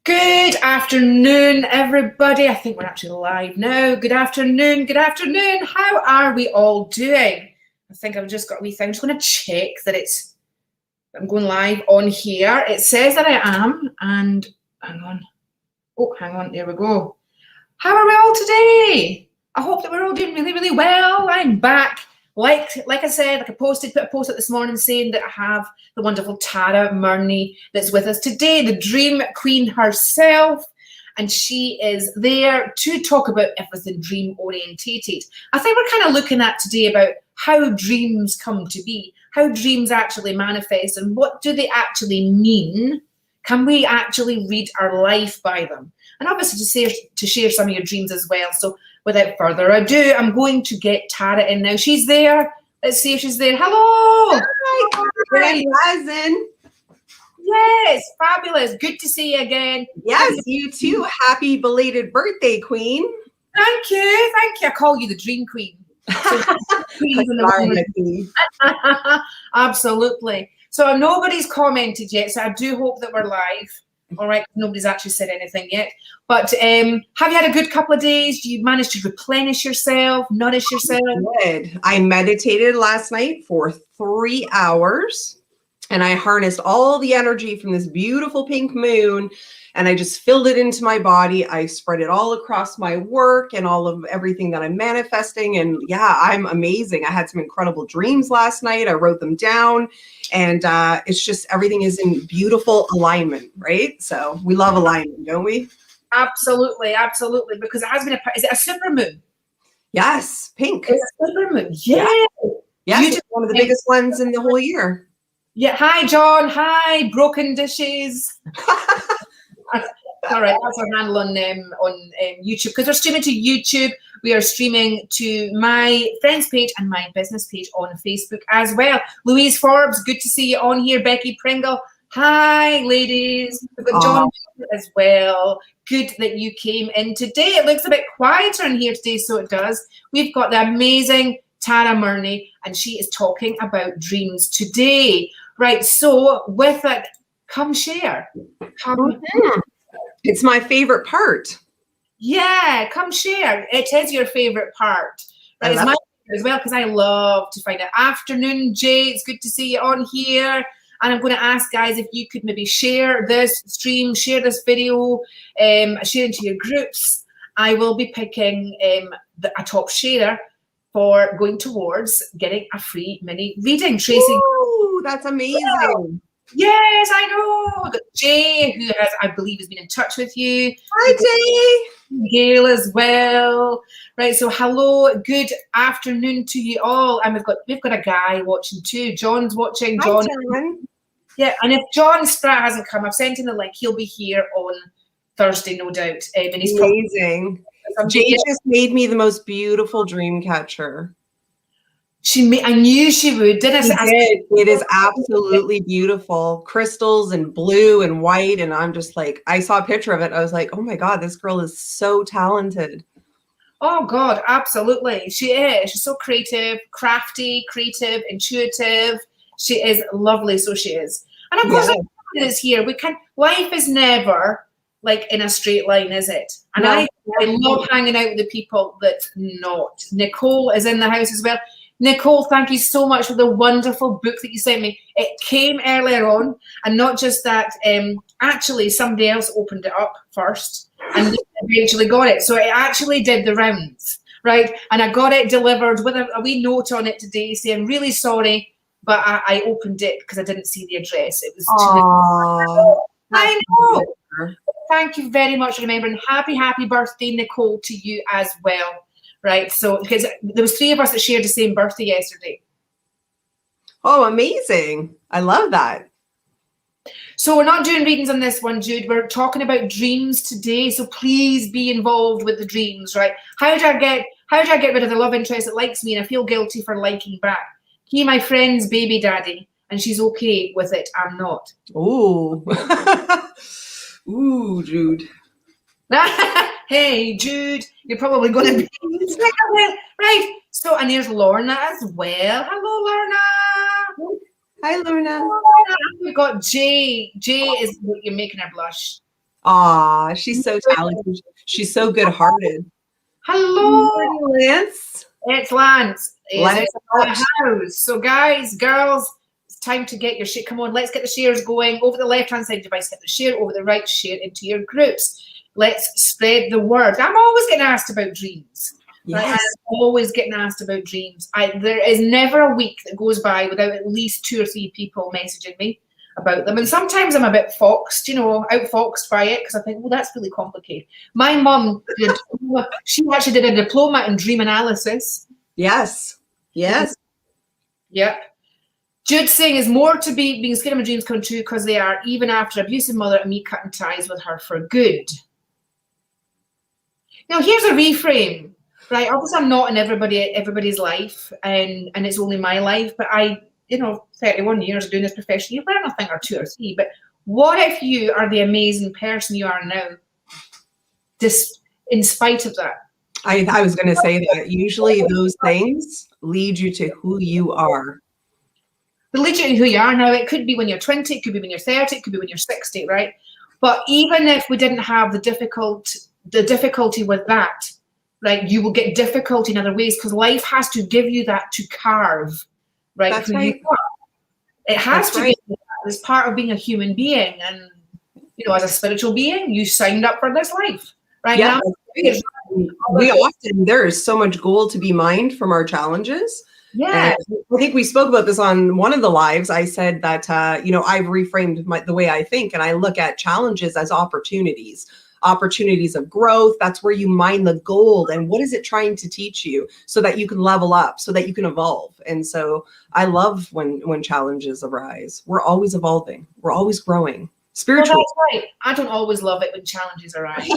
Good afternoon, everybody. I think we're actually live now. Good afternoon. Good afternoon. How are we all doing? I think I've just got a wee thing. I'm just going to check that I'm going live on here. It says that I am, and hang on. Oh, hang on. There we go. How are we all today? I hope that we're all doing really, really well. I'm back. Like I said, like I put a post up this morning saying that I have the wonderful Tara Murney that's with us today, the dream queen herself, and she is there to talk about everything dream orientated. I think we're kind of looking at today about how dreams come to be, how dreams actually manifest, and what do they actually mean? Can we actually read our life by them? And obviously to share some of your dreams as well. So without further ado, I'm going to get Tara in now. She's there. Let's see if she's there. Hello. Hi. Rising. Yes, fabulous. Good to see you again. Yes, you too. Happy belated birthday, Queen. Thank you. Thank you. I call you the Dream Queen. So, absolutely. So nobody's commented yet, so I do hope that we're live. All right, nobody's actually said anything yet. But have you had a good couple of days? Do you manage to replenish yourself, nourish yourself? I meditated last night for 3 hours, and I harnessed all the energy from this beautiful pink moon, and I just filled it into my body. I spread it all across my work and all of everything that I'm manifesting. And yeah, I'm amazing. I had some incredible dreams last night. I wrote them down, and it's just everything is in beautiful alignment, right? So we love alignment, don't we? Absolutely, absolutely. Because it has been is it a super moon? Yes, pink. It's a super moon. Yeah. Yes, it's one of the biggest ones in the whole year. Yeah. Hi, John. Hi, Broken Dishes. All right, that's our handle on YouTube, because we're streaming to YouTube. We are streaming to my friends page and my business page on Facebook as well. Louise Forbes, good to see you on here. Becky Pringle, hi, ladies. We've got John as well. Good that you came in today. It looks a bit quieter in here today, so it does. We've got the amazing Tara Murney, and she is talking about dreams today. Right, so with it, come share. It's my favorite part. Yeah, come share. It is your favorite part. Right, it's my favorite as well, because I love to find out. Afternoon, Jay. It's good to see you on here. And I'm going to ask guys if you could maybe share this stream, share this video, share into your groups. I will be picking a top sharer for going towards getting a free mini reading. Tracy. Ooh, that's amazing. Wow. Yes, I know. We've got Jay, who I believe has been in touch with you. Hi, Jay. Gail as well. Right, so hello, good afternoon to you all. And we've got a guy watching too. John's watching. Hi, John. Yeah, and if John Spratt hasn't come, I've sent him the link. He'll be here on Thursday, no doubt. And he's amazing. Jay just made me the most beautiful dream catcher. I knew she would. Did I? She did. It is absolutely beautiful. Crystals and blue and white. And I'm just like, I saw a picture of it. I was like, oh my God, this girl is so talented. Oh God, absolutely. She is. She's so creative, crafty, creative, intuitive. She is lovely. So she is. And of course, is here. Life is never like in a straight line, is it? And no. I love hanging out with the people that's not. Nicole is in the house as well. Nicole, thank you so much for the wonderful book that you sent me. It came earlier on, and not just that, actually somebody else opened it up first and eventually got it. So it actually did the rounds, right? And I got it delivered with a wee note on it today saying, really sorry, but I opened it because I didn't see the address. It was I know. Thank you very much for remembering. Happy birthday, Nicole, to you as well. Right, so because there was 3 of us that shared the same birthday yesterday. Oh, amazing. I love that. So we're not doing readings on this one, Jude. We're talking about dreams today. So please be involved with the dreams, right? How do I get rid of the love interest that likes me and I feel guilty for liking back? He, my friend's baby daddy, and she's okay with it. I'm not. Ooh. Ooh, Jude. Hey, Jude, you're probably going to be right. So, and there's Lorna as well. Hello, Lorna. Hi, Lorna. We've got Jay. Jay is you're making her blush. Aw, she's so talented. She's so good-hearted. Hello, Lance. it's Lance. Lance It's in the house. So, guys, girls, it's time to get your share. Come on, let's get the shares going. Over the left-hand side device, hit the share. Over the right, share into your groups. Let's spread the word. I'm always getting asked about dreams. Yes. Right? I'm always getting asked about dreams. There is never a week that goes by without at least 2 or 3 people messaging me about them. And sometimes I'm a bit foxed, outfoxed by it, because I think, well, that's really complicated. My mum, she actually did a diploma in dream analysis. Yes. Yes. Yep. Jude saying is more to being scared of my dreams come true because they are, even after abusive mother and me cutting ties with her for good. Now, here's a reframe. Right, obviously I'm not in everybody's life, and it's only my life, but 31 years of doing this profession, you learn a thing or 2 or 3, but what if you are the amazing person you are now, just in spite of that? I was going to say that usually those things lead you to who you are. They lead you to who you are now. It could be when you're 20, it could be when you're 30, it could be when you're 60, right? But even if we didn't have the difficulty with that, right, you will get difficulty in other ways because life has to give you that to carve, right? That's right. It has to be as part of being a human being, and as a spiritual being, you signed up for this life, right? Yeah. There is so much gold to be mined from our challenges. Yeah. And I think we spoke about this on one of the lives. I said that, I've reframed the way I think, and I look at challenges as opportunities of growth. That's where you mine the gold. And what is it trying to teach you so that you can level up, so that you can evolve? And so I love when challenges arise. We're always evolving. We're always growing spiritually. Well, that's right. I don't always love it when challenges arise.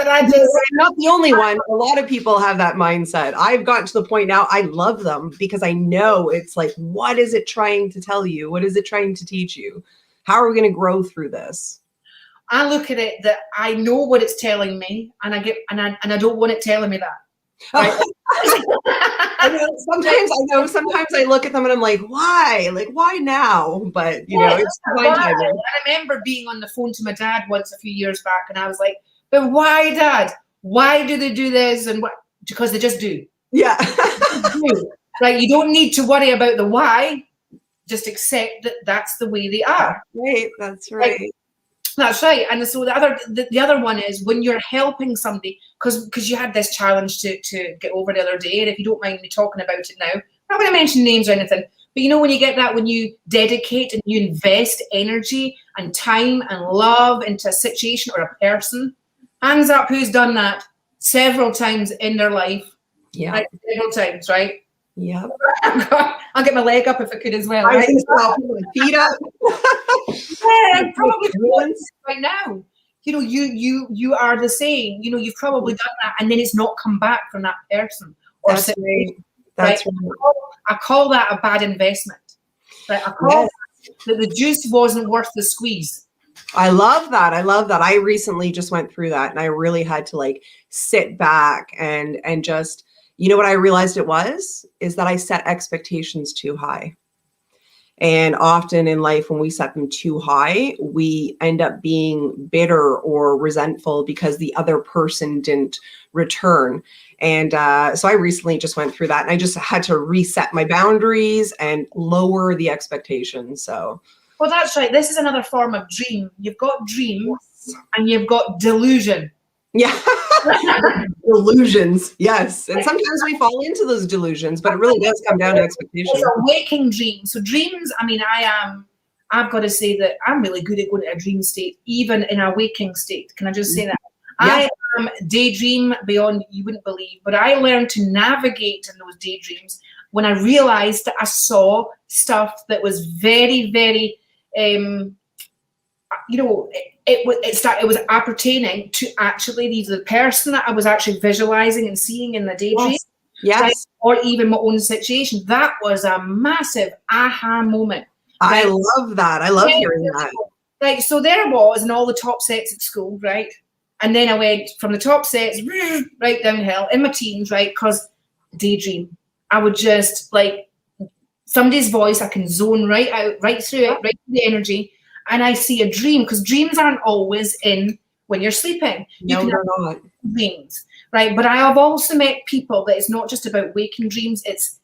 I'm not the only one. A lot of people have that mindset. I've gotten to the point now, I love them because I know it's like, what is it trying to tell you? What is it trying to teach you? How are we going to grow through this? I look at it that I know what it's telling me, and I don't want it telling me that. Right? Sometimes I look at them and I'm like, why? Like, why now? But it's my time. I remember being on the phone to my dad once a few years back, and I was like, but why, Dad? Why do they do this? And what? Because they just do. Yeah. Right. You don't need to worry about the why. Just accept that that's the way they are. Right. That's right. That's right. And so the other one is when you're helping somebody, because you had this challenge to get over the other day, and if you don't mind me talking about it now, I'm not going to mention names or anything, but when you get that, when you dedicate and you invest energy and time and love into a situation or a person, hands up who's done that several times in their life. Yeah. Right? Several times, right? Yeah. I'll get my leg up if I could as well. Right? I'll put my feet up. Yeah, probably right now. You are the same. You've probably done that, and then it's not come back from that person. Or That's right. That's right. I call that a bad investment. Right? I call that the juice wasn't worth the squeeze. I love that. I recently just went through that, and I really had to sit back and just, what I realized is that I set expectations too high. And often in life, when we set them too high, we end up being bitter or resentful because the other person didn't return. And so I recently just went through that, and I just had to reset my boundaries and lower the expectations. So. Well, that's right. This is another form of dream. You've got dreams and you've got delusion. Yeah. Delusions. Yes. And sometimes we fall into those delusions, but it really does come down to expectation. It's a waking dream. So dreams, I've got to say that I'm really good at going to a dream state, even in a waking state. Can I just say that? Yeah. I am daydream beyond you wouldn't believe, but I learned to navigate in those daydreams when I realized that I saw stuff that was very, very, it was appertaining to actually the person that I was actually visualizing and seeing in the daydream. Yes. Right? Or even my own situation. That was a massive aha moment. Right? I love that. I love hearing that. Right. So there I was in all the top sets at school, right? And then I went from the top sets right downhill in my teens, right? Because daydream. I would just somebody's voice, I can zone right out, right through it, right through the energy. and I see a dream, because dreams aren't always in when you're sleeping. No, they're not. Dreams, right? But I have also met people that it's not just about waking dreams,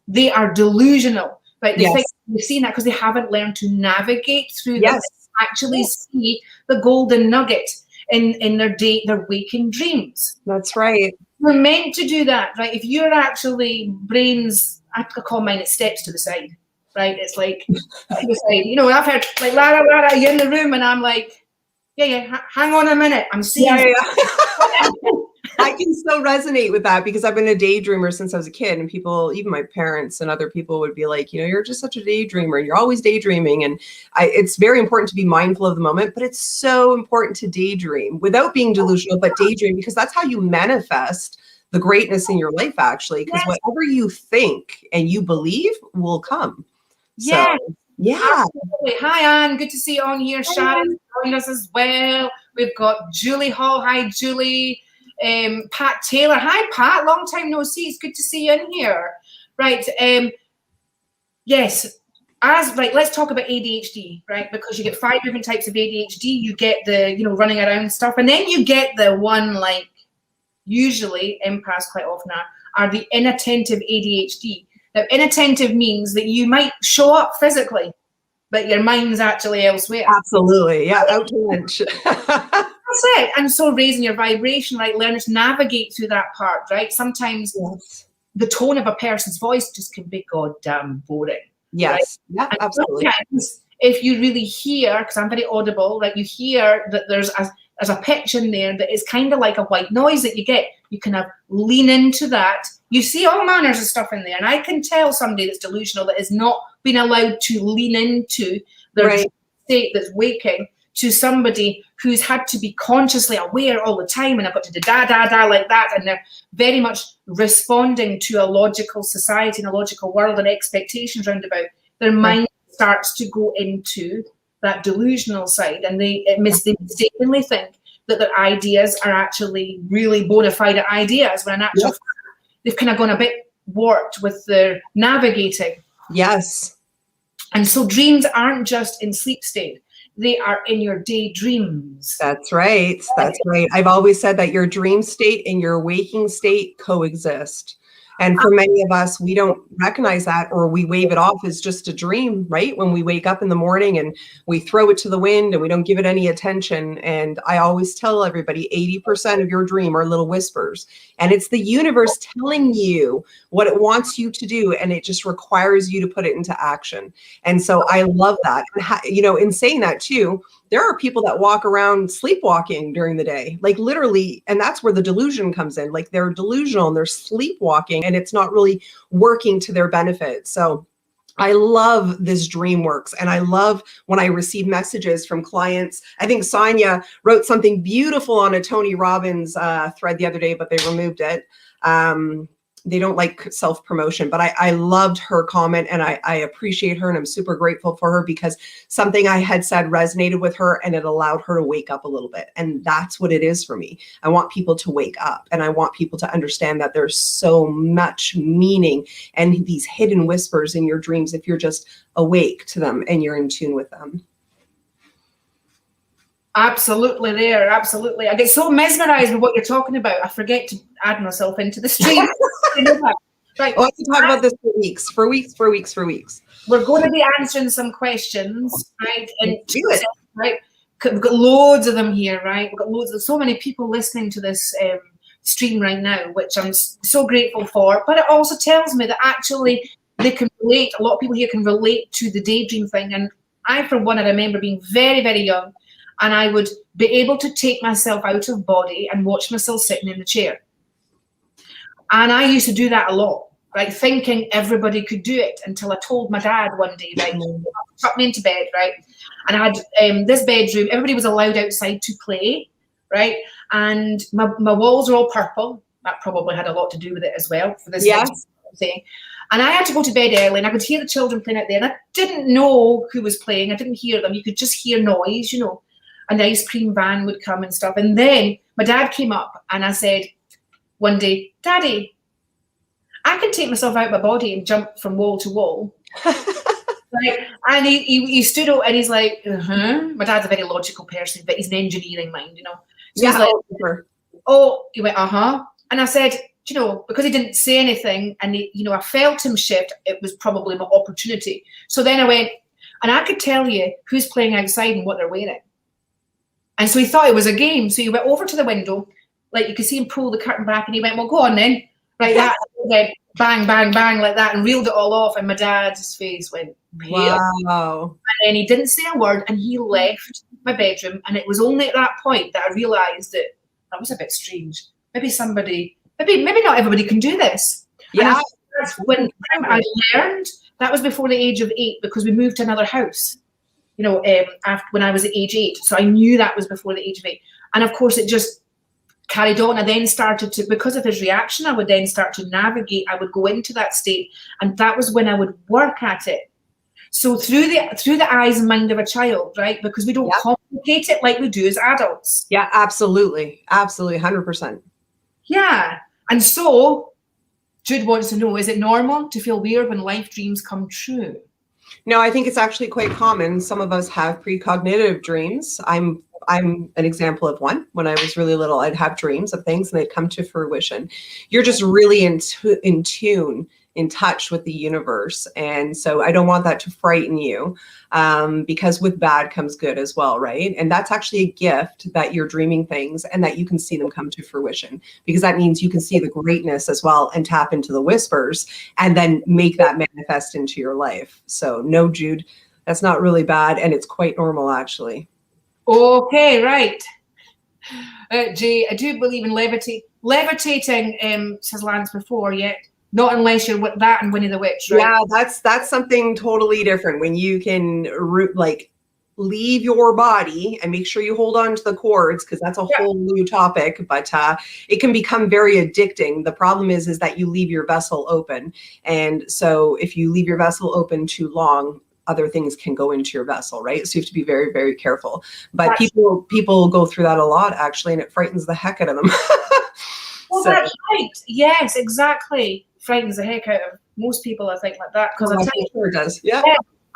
they are delusional, right? They think they've seen that because they haven't learned to navigate through them, actually see the golden nugget in their waking dreams. That's right. We're meant to do that, right? If you're actually brains, I call mine, it steps to the side, right? It's like, to the side. You know, I've heard like, Lara, you're in the room, and I'm like, hang on a minute, I'm seeing. I can so resonate with that, because I've been a daydreamer since I was a kid, and people, even my parents and other people, would be like, you know, you're just such a daydreamer, and you're always daydreaming. And it's very important to be mindful of the moment, but it's so important to daydream without being delusional, but daydream, because that's how you manifest the greatness in your life, actually, because whatever you think and you believe will come. Yeah. So, yeah. Absolutely. Hi, Anne. Good to see you on here. Sharon joined us as well. We've got Julie Hall. Hi, Julie. Pat Taylor. Hi, Pat. Long time no see. It's good to see you in here. Right. Yes. Let's talk about ADHD, right? Because you get 5 different types of ADHD. You get the, running around stuff. And then you get the one, like, usually empaths quite often are the inattentive ADHD. Now, inattentive means that you might show up physically, but your mind's actually elsewhere. Absolutely. Yeah. Out to lunch. That's it. And so raising your vibration, right? Learn to navigate through that part, right? Sometimes the tone of a person's voice just can be goddamn boring. Yes. Right? Yeah, absolutely. Sometimes if you really hear, because I'm very audible, like you hear that there's a pitch in there that is kind of like a white noise that you get, you kind of lean into that. You see all manners of stuff in there. And I can tell somebody that's delusional that is not being allowed to lean into their state that's waking, to somebody who's had to be consciously aware all the time, and I've got to do da like that, and they're very much responding to a logical society and a logical world and expectations round about. Their mind starts to go into that delusional side, and they mistakenly think that their ideas are actually really bona fide ideas, when in actual fact, they've kind of gone a bit warped with their navigating. Yes. And so dreams aren't just in sleep state. They are in your daydreams. That's right. That's right. I've always said that your dream state and your waking state coexist. And for many of us, we don't recognize that, or we wave it off as just a dream, right? When we wake up in the morning and we throw it to the wind and we don't give it any attention. And I always tell everybody 80% of your dream are little whispers. And it's the universe telling you what it wants you to do. And it just requires you to put it into action. And so I love that. And, in saying that too, there are people that walk around sleepwalking during the day, like literally, and that's where the delusion comes in. Like they're delusional and they're sleepwalking, and it's not really working to their benefit. So I love this DreamWorks, and I love when I receive messages from clients. I think Sonia wrote something beautiful on a Tony Robbins thread the other day, but they removed it. They don't like self-promotion, but I loved her comment, and I appreciate her, and I'm super grateful for her, because something I had said resonated with her, and it allowed her to wake up a little bit. And that's what it is for me. I want people to wake up, and I want people to understand that there's so much meaning and these hidden whispers in your dreams if you're just awake to them and you're in tune with them. Absolutely there. Absolutely. I get so mesmerized with what you're talking about. I forget to add myself into the stream. Right. Well, I can talk about this for weeks. We're going to be answering some questions, right? And do it. Right. We've got loads of them here, right? We've got so many people listening to this stream right now, which I'm so grateful for. But it also tells me that actually they can relate. A lot of people here can relate to the daydream thing. And I, for one, I remember being very, very young, and I would be able to take myself out of body and watch myself sitting in the chair. And I used to do that a lot, right? Thinking everybody could do it, until I told my dad one day, right, tuck me into bed, right? And I had this bedroom, everybody was allowed outside to play, right? And my walls are all purple. That probably had a lot to do with it as well. For this thing. And I had to go to bed early, and I could hear the children playing out there. And I didn't know who was playing. I didn't hear them. You could just hear noise, An ice cream van would come and stuff. And then my dad came up, and I said one day, Daddy, I can take myself out of my body and jump from wall to wall. Right. And he stood up and he's like, My dad's a very logical person, but he's an engineering mind, So he's like, he went, And I said, because he didn't say anything and I felt him shift, it was probably my opportunity. So then I went, and I could tell you who's playing outside and what they're wearing. And so he thought it was a game. So he went over to the window, like you could see him pull the curtain back, and he went, well, go on then. Like that. Went bang, bang, bang, like that, and reeled it all off. And my dad's face went pale. Wow. And then he didn't say a word, and he left my bedroom. And it was only at that point that I realized that was a bit strange. Maybe not everybody can do this. Yeah. That's when I learned. That was before the age of 8 because we moved to another house, after when I was at age 8. So I knew that was before the age of 8. And of course, it just carried on. I then started to, because of his reaction, I would then start to navigate. I would go into that state, and that was when I would work at it. So through the eyes and mind of a child, right? Because we don't complicate it like we do as adults. Yeah, absolutely. Absolutely. 100%. Yeah. And so Jude wants to know, is it normal to feel weird when life dreams come true? No, I think it's actually quite common. Some of us have precognitive dreams. I'm an example of one. When I was really little, I'd have dreams of things and they'd come to fruition. You're just really in tune, in touch with the universe. And so I don't want that to frighten you, because with bad comes good as well, right? And that's actually a gift, that you're dreaming things and that you can see them come to fruition, because that means you can see the greatness as well and tap into the whispers and then make that manifest into your life. So no, Jude, that's not really bad. And it's quite normal, actually. Okay, right. Jay, I do believe in levitating, says Lance before, yet not unless you're with that and Winnie the Witch, right? Yeah, that's something totally different. When you can leave your body and make sure you hold on to the cords, because that's a whole new topic, but it can become very addicting. The problem is that you leave your vessel open. And so if you leave your vessel open too long, other things can go into your vessel, right? So you have to be very, very careful. But people go through that a lot, actually, and it frightens the heck out of them. Well, that's right. Yes, exactly. Frightens the heck out of most people, I think, like that. Because I think sure it does. Yeah.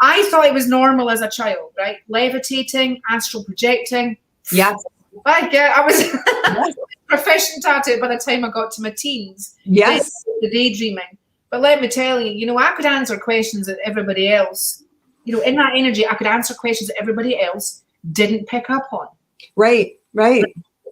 I thought it was normal as a child, right? Levitating, astral projecting. Yes. I was proficient at it by the time I got to my teens. Yes. The daydreaming. But let me tell you, I could answer questions that everybody else, in that energy, I could answer questions that everybody else didn't pick up on. Right.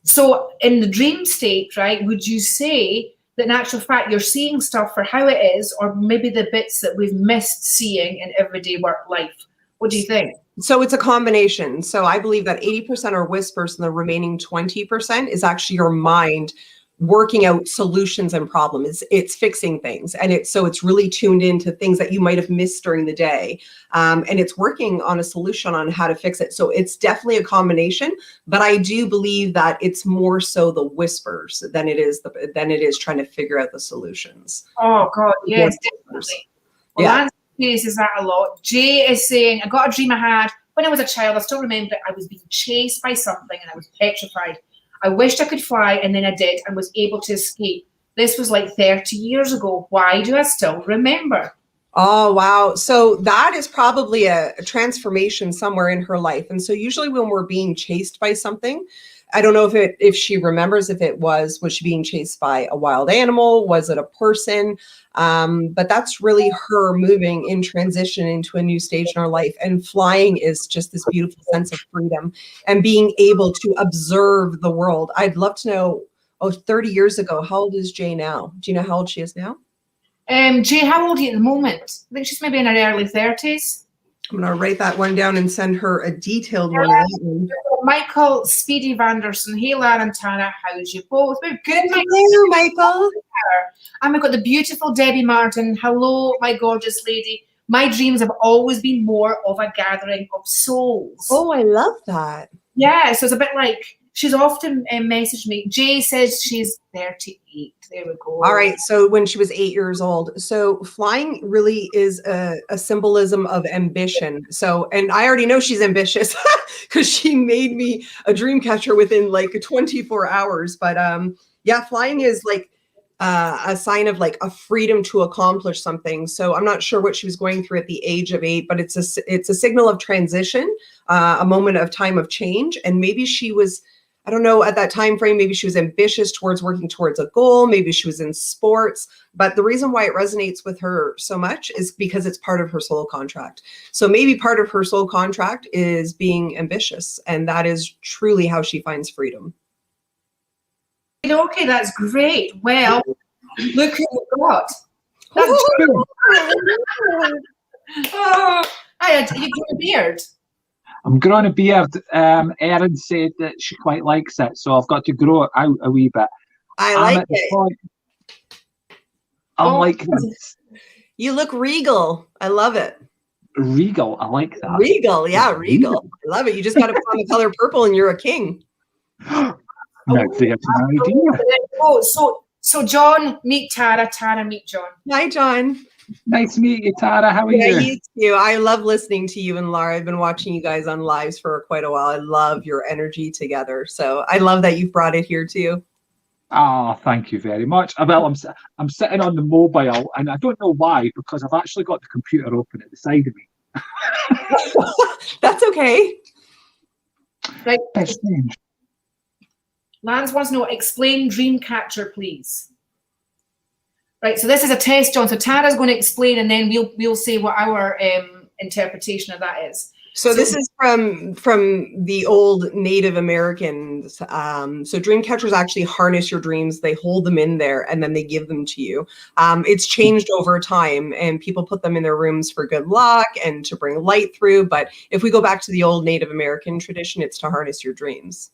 So in the dream state, right, would you say that in actual fact you're seeing stuff for how it is, or maybe the bits that we've missed seeing in everyday work life? What do you think? So it's a combination. So I believe that 80% are whispers and the remaining 20% is actually your mind working out solutions and problems. It's fixing things. And it's really tuned into things that you might have missed during the day. And it's working on a solution on how to fix it. So it's definitely a combination, but I do believe that it's more so the whispers than it is trying to figure out the solutions. Oh God, yes, definitely. Well, Lance faces that a lot. Jay is saying, I got a dream I had when I was a child. I still remember it. I was being chased by something and I was petrified. I wished I could fly, and then I did and was able to escape. This was like 30 years ago. Why do I still remember? Oh, wow. So that is probably a transformation somewhere in her life. And so usually when we're being chased by something, I don't know if she remembers if it was she being chased by a wild animal? Was it a person? But that's really her moving in transition into a new stage in her life. And flying is just this beautiful sense of freedom and being able to observe the world. I'd love to know, 30 years ago, how old is Jay now? Do you know how old she is now? Jay, how old are you at the moment? I think she's maybe in her early 30s. I'm going to write that one down and send her a detailed one. Of that one. Michael Speedy Vanderson. Hey, Lara and Tara, how's you both? We're good, Hello, Michael. And we've got the beautiful Debbie Martin. Hello, my gorgeous lady. My dreams have always been more of a gathering of souls. Oh, I love that. Yeah, so it's a bit like, she's often messaged me. Jay says she's 38. There we go. All right. So when she was 8 years old. So flying really is a symbolism of ambition. So, and I already know she's ambitious because she made me a dream catcher within like 24 hours. But yeah, flying is like a sign of like a freedom to accomplish something. So I'm not sure what she was going through at the age of 8, but it's a signal of transition, a moment of time of change. And maybe she was, I don't know, at that time frame, maybe she was ambitious towards working towards a goal. Maybe she was in sports. But the reason why it resonates with her so much is because it's part of her soul contract. So maybe part of her soul contract is being ambitious. And that is truly how she finds freedom. Okay, that's great. Well, look who we've got. That's true. Oh, you grow a beard. I'm growing a beard. Erin said that she quite likes it, so I've got to grow it out a wee bit. I like it. I'm like this. You look regal. I love it. Regal. I like that. Regal. Yeah, regal. I love it. You just got to put on the color purple and you're a king. No, there's an idea. Oh, so John, meet Tara. Tara, meet John. Hi, John. Nice to meet you, Tara. How are you? You too. I love listening to you and Laura. I've been watching you guys on lives for quite a while. I love your energy together. So I love that you've brought it here too. Oh, thank you very much. Well, I'm sitting on the mobile, and I don't know why, because I've actually got the computer open at the side of me. That's okay. Right. That's strange. Lance wants to know, explain Dreamcatcher, please. Right, so this is a test, John. So Tara's going to explain, and then we'll say what our interpretation of that is. So this is from the old Native Americans. So Dreamcatchers actually harness your dreams. They hold them in there, and then they give them to you. It's changed over time, and people put them in their rooms for good luck and to bring light through. But if we go back to the old Native American tradition, it's to harness your dreams.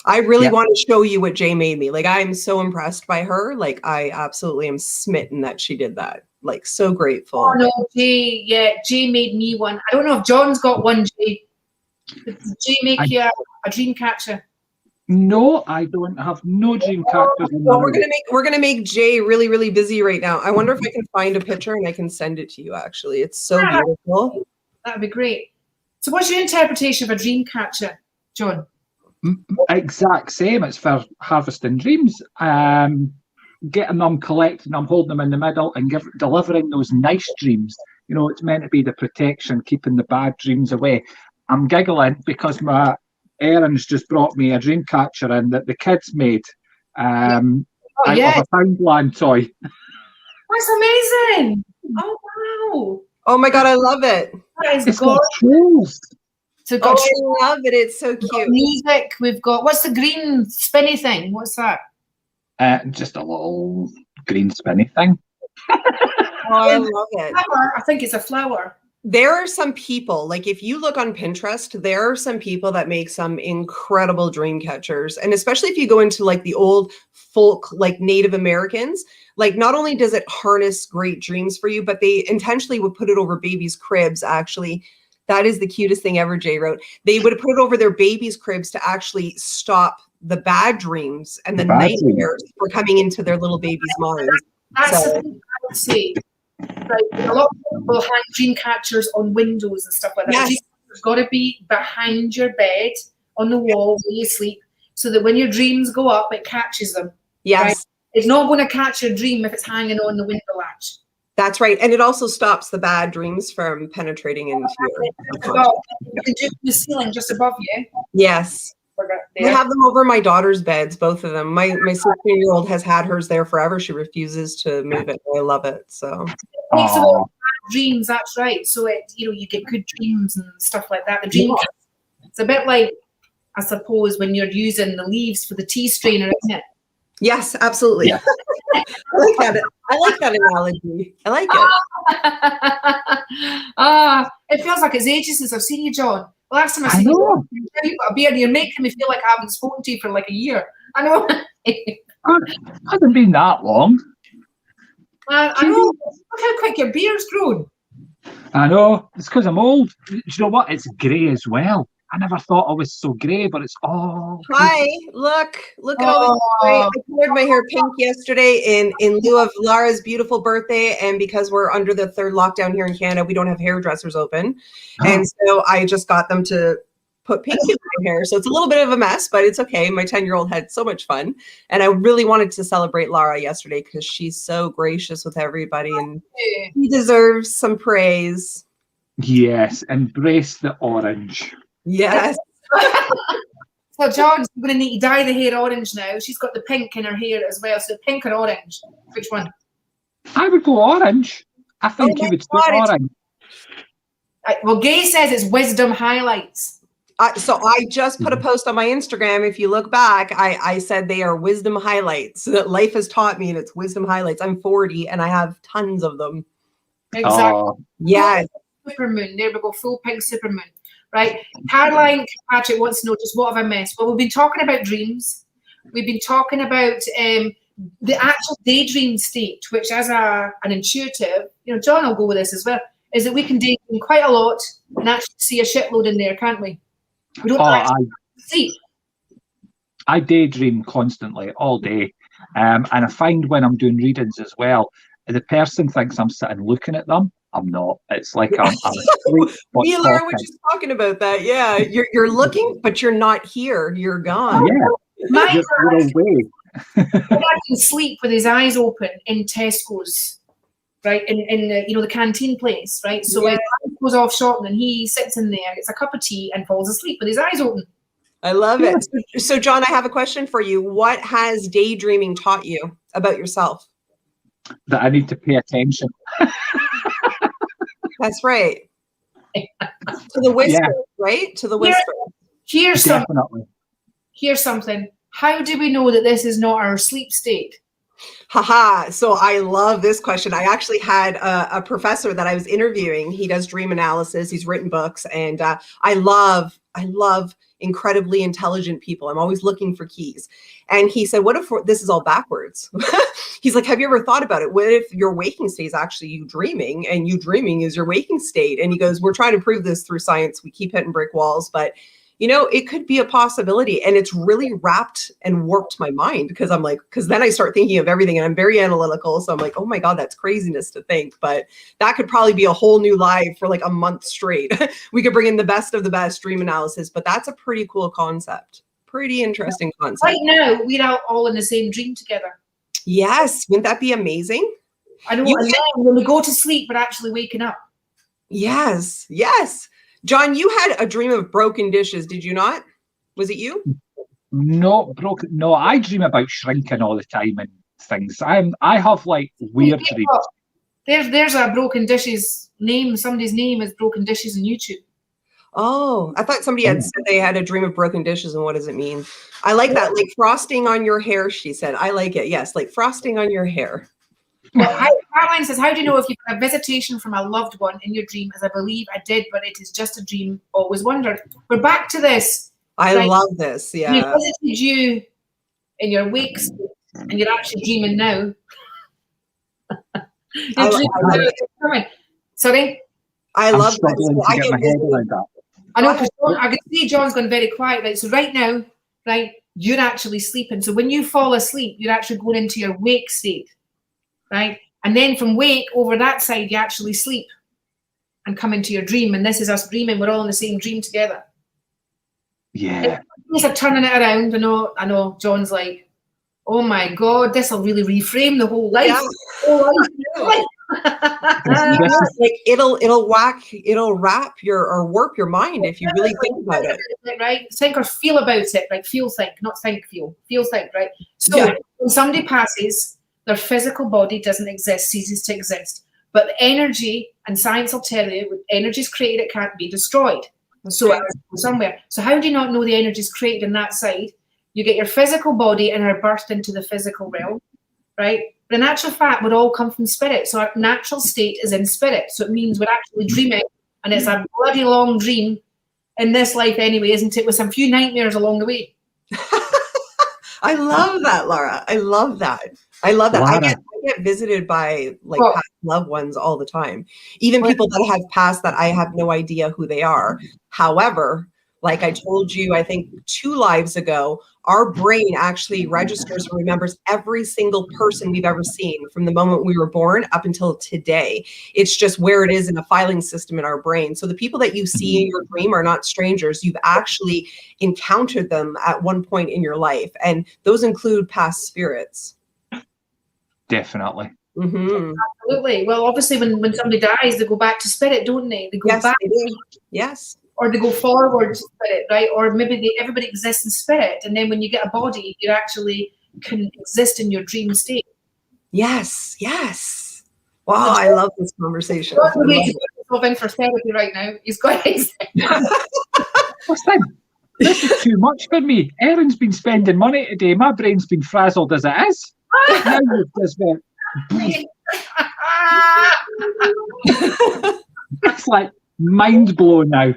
I really want to show you what Jay made me. Like, I'm so impressed by her. Like, I absolutely am smitten that she did that. Like, so grateful. Oh, no, Jay. Yeah, Jay made me one. I don't know if John's got one, Jay. Did Jay make you a dream catcher? No, I don't have no dream catchers. Well, we're gonna make Jay really, really busy right now. I wonder if I can find a picture and I can send it to you. Actually, it's so beautiful. That'd be great. So, what's your interpretation of a dream catcher, John? Exact same. It's for harvesting dreams. Getting them, collecting them, holding them in the middle, and delivering those nice dreams. You know, it's meant to be the protection, keeping the bad dreams away. I'm giggling because my Erin's just brought me a dream catcher in that the kids made out of a Poundland toy. That's amazing! Oh wow! Oh my god, I love it! It's got tools. So I love it. It's so cute. Music. We've got, what's the green spinny thing? What's that? Just a little green spinny thing. Oh, I love it. Flower. I think it's a flower. There are some people, like if you look on Pinterest, there are some people that make some incredible dream catchers. And especially if you go into like the old folk, like Native Americans, like not only does it harness great dreams for you, but they intentionally would put it over babies' cribs, actually. That is the cutest thing ever, Jay wrote. They would put it over their babies' cribs to actually stop the bad dreams and the nightmares for coming into their little babies' minds. That's the thing I would say. Like, a lot of people hang dream catchers on windows and stuff like that. Yes. It's got to be behind your bed, on the wall where you sleep, so that when your dreams go up, it catches them. Yes. Right? It's not going to catch your dream if it's hanging on the window latch. That's right. And it also stops the bad dreams from penetrating into your You can do the ceiling just above you. Yes. I have them over my daughter's beds, both of them. My 16-year-old has had hers there forever. She refuses to move it. I love it. So it makes a lot of bad dreams, that's right. So it, you get good dreams and stuff like that. The dream it's a bit like, I suppose, when you're using the leaves for the tea strainer, isn't it? Yes, absolutely. Yeah. I like that analogy. I like it. It feels like it's ages since I've seen you, John. The last time I seen you, you've got a beard and you're making me feel like I haven't spoken to you for like a year. I know. It hasn't been that long. I know. Look how quick your beard's grown. I know. It's because I'm old. Do you know what? It's grey as well. I never thought I was so grey, but it's all. Hi, look at all this gray. I colored my hair pink yesterday in lieu of Lara's beautiful birthday, and because we're under the 3rd lockdown here in Canada, we don't have hairdressers open, and so I just got them to put pink in my hair. So it's a little bit of a mess, but it's okay. My 10-year-old had so much fun. And I really wanted to celebrate Lara yesterday because she's so gracious with everybody and she deserves some praise. Yes, embrace the orange. Yes. So John's going to need to dye the hair orange now. She's got the pink in her hair as well. So pink or orange? Which one? I would go orange. I think you would go orange. Well, Gay says it's wisdom highlights. So I just put a post on my Instagram. If you look back, I said they are wisdom highlights that life has taught me, and it's wisdom highlights. I'm 40 and I have tons of them. Exactly. Yes. Supermoon. There we go. Full pink supermoon. Right. Caroline Patrick wants to know, just what have I missed? Well, we've been talking about dreams. We've been talking about the actual daydream state, which as an intuitive, John will go with this as well, is that we can daydream quite a lot and actually see a shitload in there, can't we? We don't actually sleep. I daydream constantly, all day. And I find when I'm doing readings as well, the person thinks I'm sitting looking at them. I'm not. It's like I'm asleep. Me and Laura were just talking about that. Yeah, you're looking, but you're not here. You're gone. Yeah, you're away. I can sleep with his eyes open in Tesco's, right? In the canteen place, right? So his eyes goes off shopping and he sits in there, gets a cup of tea and falls asleep with his eyes open. I love it. So John, I have a question for you. What has daydreaming taught you about yourself? That I need to pay attention. That's right. To the whisper, right? To the whisper. Here's something. How do we know that this is not our sleep state? Haha. So I love this question. I actually had a professor that I was interviewing. He does dream analysis. He's written books. And I love incredibly intelligent people. I'm always looking for keys. And he said, what if this is all backwards? He's like, have you ever thought about it? What if your waking state is actually you dreaming and you dreaming is your waking state? And he goes, we're trying to prove this through science. We keep hitting brick walls, but it could be a possibility. And it's really wrapped and warped my mind because then I start thinking of everything and I'm very analytical. So I'm like, oh my God, that's craziness to think. But that could probably be a whole new live for like a month straight. We could bring in the best of the best dream analysis, but that's a pretty cool concept. Pretty interesting concept. Right now, we're all in the same dream together. Yes. Wouldn't that be amazing? I know. And then when we go to sleep, we're actually waking up. Yes. Yes. John, you had a dream of broken dishes, did you not? Was it you? No, broken. No, I dream about shrinking all the time and things. I have like weird dreams. There's a broken dishes name. Somebody's name is broken dishes on YouTube. Oh, I thought somebody had said they had a dream of broken dishes, and what does it mean? I like that, like frosting on your hair. She said, I like it. Yes, like frosting on your hair. Well, Caroline says, how do you know if you've had a visitation from a loved one in your dream? As I believe I did, but it is just a dream. Always wondered. We're back to this. I love this. Yeah. We visited you in your wake state, and you're actually dreaming now. Sorry? I love that. I know, because I can see John's gone very quiet. Right? So right now, right, you're actually sleeping. So when you fall asleep, you're actually going into your wake state. Right? And then from wake over that side, you actually sleep and come into your dream. And this is us dreaming. We're all in the same dream together. Yeah. Things are turning it around. I know. John's like, oh my God, this will really reframe the whole life. Yeah. Like it'll wrap or warp your mind if you really think about it. Right? Think or feel about it. Like feel, think, not think, feel. Feel, think, right? So when somebody passes, their physical body doesn't exist, ceases to exist. But energy, and science will tell you, when energy is created, it can't be destroyed. So it's somewhere. So how do you not know the energy is created in that side? You get your physical body and are birthed into the physical realm, right? But in actual fact, we all come from spirit. So our natural state is in spirit. So it means we're actually dreaming, and it's a bloody long dream in this life anyway, isn't it? With some few nightmares along the way. I love that, Laura. I love that. I get visited by past loved ones all the time. Even people that have passed that I have no idea who they are. However, Like I told you, I think 2 lives ago, our brain actually registers and remembers every single person we've ever seen from the moment we were born up until today. It's just where it is in a filing system in our brain. So the people that you see in your dream are not strangers. You've actually encountered them at one point in your life. And those include past spirits. Definitely. Mm-hmm. Absolutely. Well, obviously, when somebody dies, they go back to spirit, don't they? They go Yes, back. they do. Yes. Or they go forward to spirit, right? Or maybe everybody exists in spirit, and then when you get a body, you actually can exist in your dream state. Yes. Yes. Wow, I love this conversation. He's in for therapy right now. He's got his. Listen, this is too much for me. Erin's been spending money today. My brain's been frazzled as it is. Now you've just been. It's like mind blown now.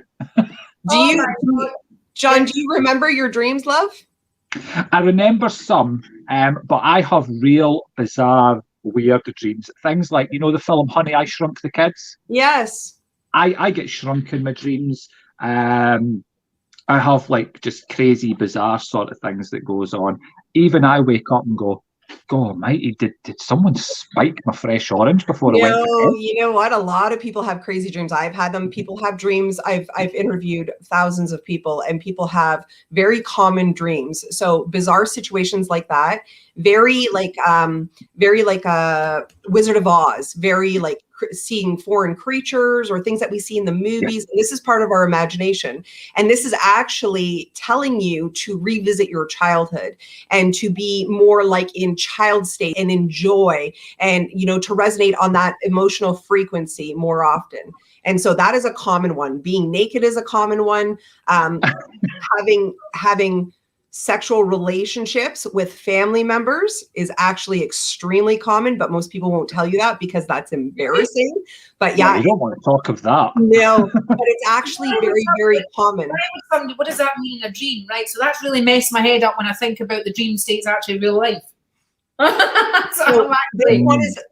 John, do you remember your dreams, love? I remember some, but I have real bizarre, weird dreams. Things like, you know, the film Honey, I Shrunk the Kids? Yes. I get shrunk in my dreams. I have like just crazy, bizarre sort of things that goes on. Even I wake up and go, God almighty, did someone spike my fresh orange before I went to bed? You know what? A lot of people have crazy dreams. I've had them. People have dreams. I've interviewed thousands of people, and people have very common dreams. So bizarre situations like that, very like Wizard of Oz, very like seeing foreign creatures or things that we see in the movies. This is part of our imagination. And this is actually telling you to revisit your childhood and to be more like in child state and enjoy and, you know, to resonate on that emotional frequency more often. And so that is a common one. Being naked is a common one. Having sexual relationships with family members is actually extremely common, but most people won't tell you that because that's embarrassing. But yeah, you don't want to talk of that. No, but it's actually very, very common. What does that mean in a dream, right? So that's really messed my head up when I think about the dream states actually real life. So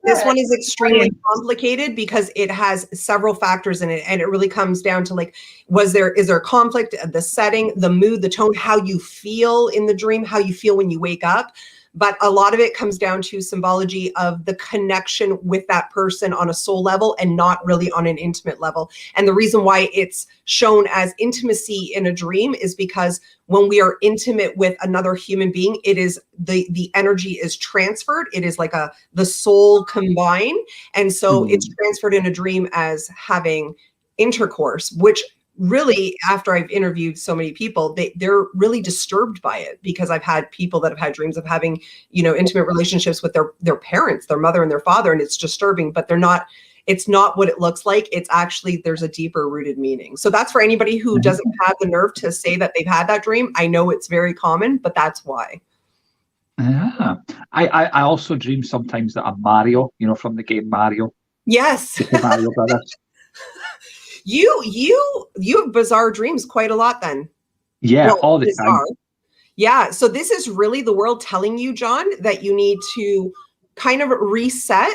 this one is extremely complicated because it has several factors in it, and it really comes down to like, is there conflict, the setting, the mood, the tone, how you feel in the dream, how you feel when you wake up. But a lot of it comes down to symbology of the connection with that person on a soul level and not really on an intimate level. And the reason why it's shown as intimacy in a dream is because when we are intimate with another human being, it is the energy is transferred. It is like the soul combined. And so it's transferred in a dream as having intercourse, which really, after I've interviewed so many people, they're really disturbed by it, because I've had people that have had dreams of having, you know, intimate relationships with their parents, their mother and their father, and it's disturbing, but it's not what it looks like. It's actually, there's a deeper rooted meaning. So that's for anybody who doesn't have the nerve to say that they've had that dream. I know it's very common, but that's why. Yeah. I also dream sometimes that I'm Mario, you know, from the game Mario. Yes. The Mario Brothers. You have bizarre dreams quite a lot then. Yeah, all the time. Yeah. So this is really the world telling you, John, that you need to kind of reset,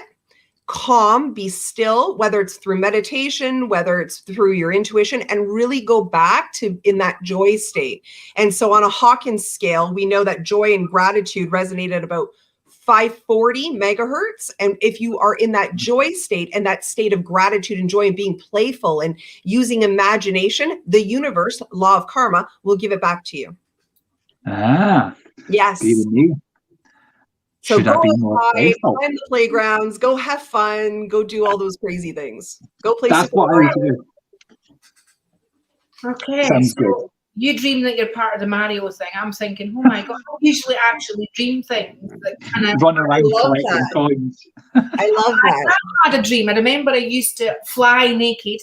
calm, be still, whether it's through meditation, whether it's through your intuition, and really go back to in that joy state. And so on a Hawkins scale, we know that joy and gratitude resonate at about 540 megahertz. And if you are in that joy state and that state of gratitude and joy and being playful and using imagination, the universe, law of karma, will give it back to you. Yes. So go outside, climb the playgrounds, go have fun, go do all those crazy things. Go play. That's what I want to do. Okay. Sounds good. You dream that you're part of the Mario thing. I'm thinking, oh my God, I usually actually dream things that kind of run around collecting coins. I love that. I had a dream. I remember I used to fly naked,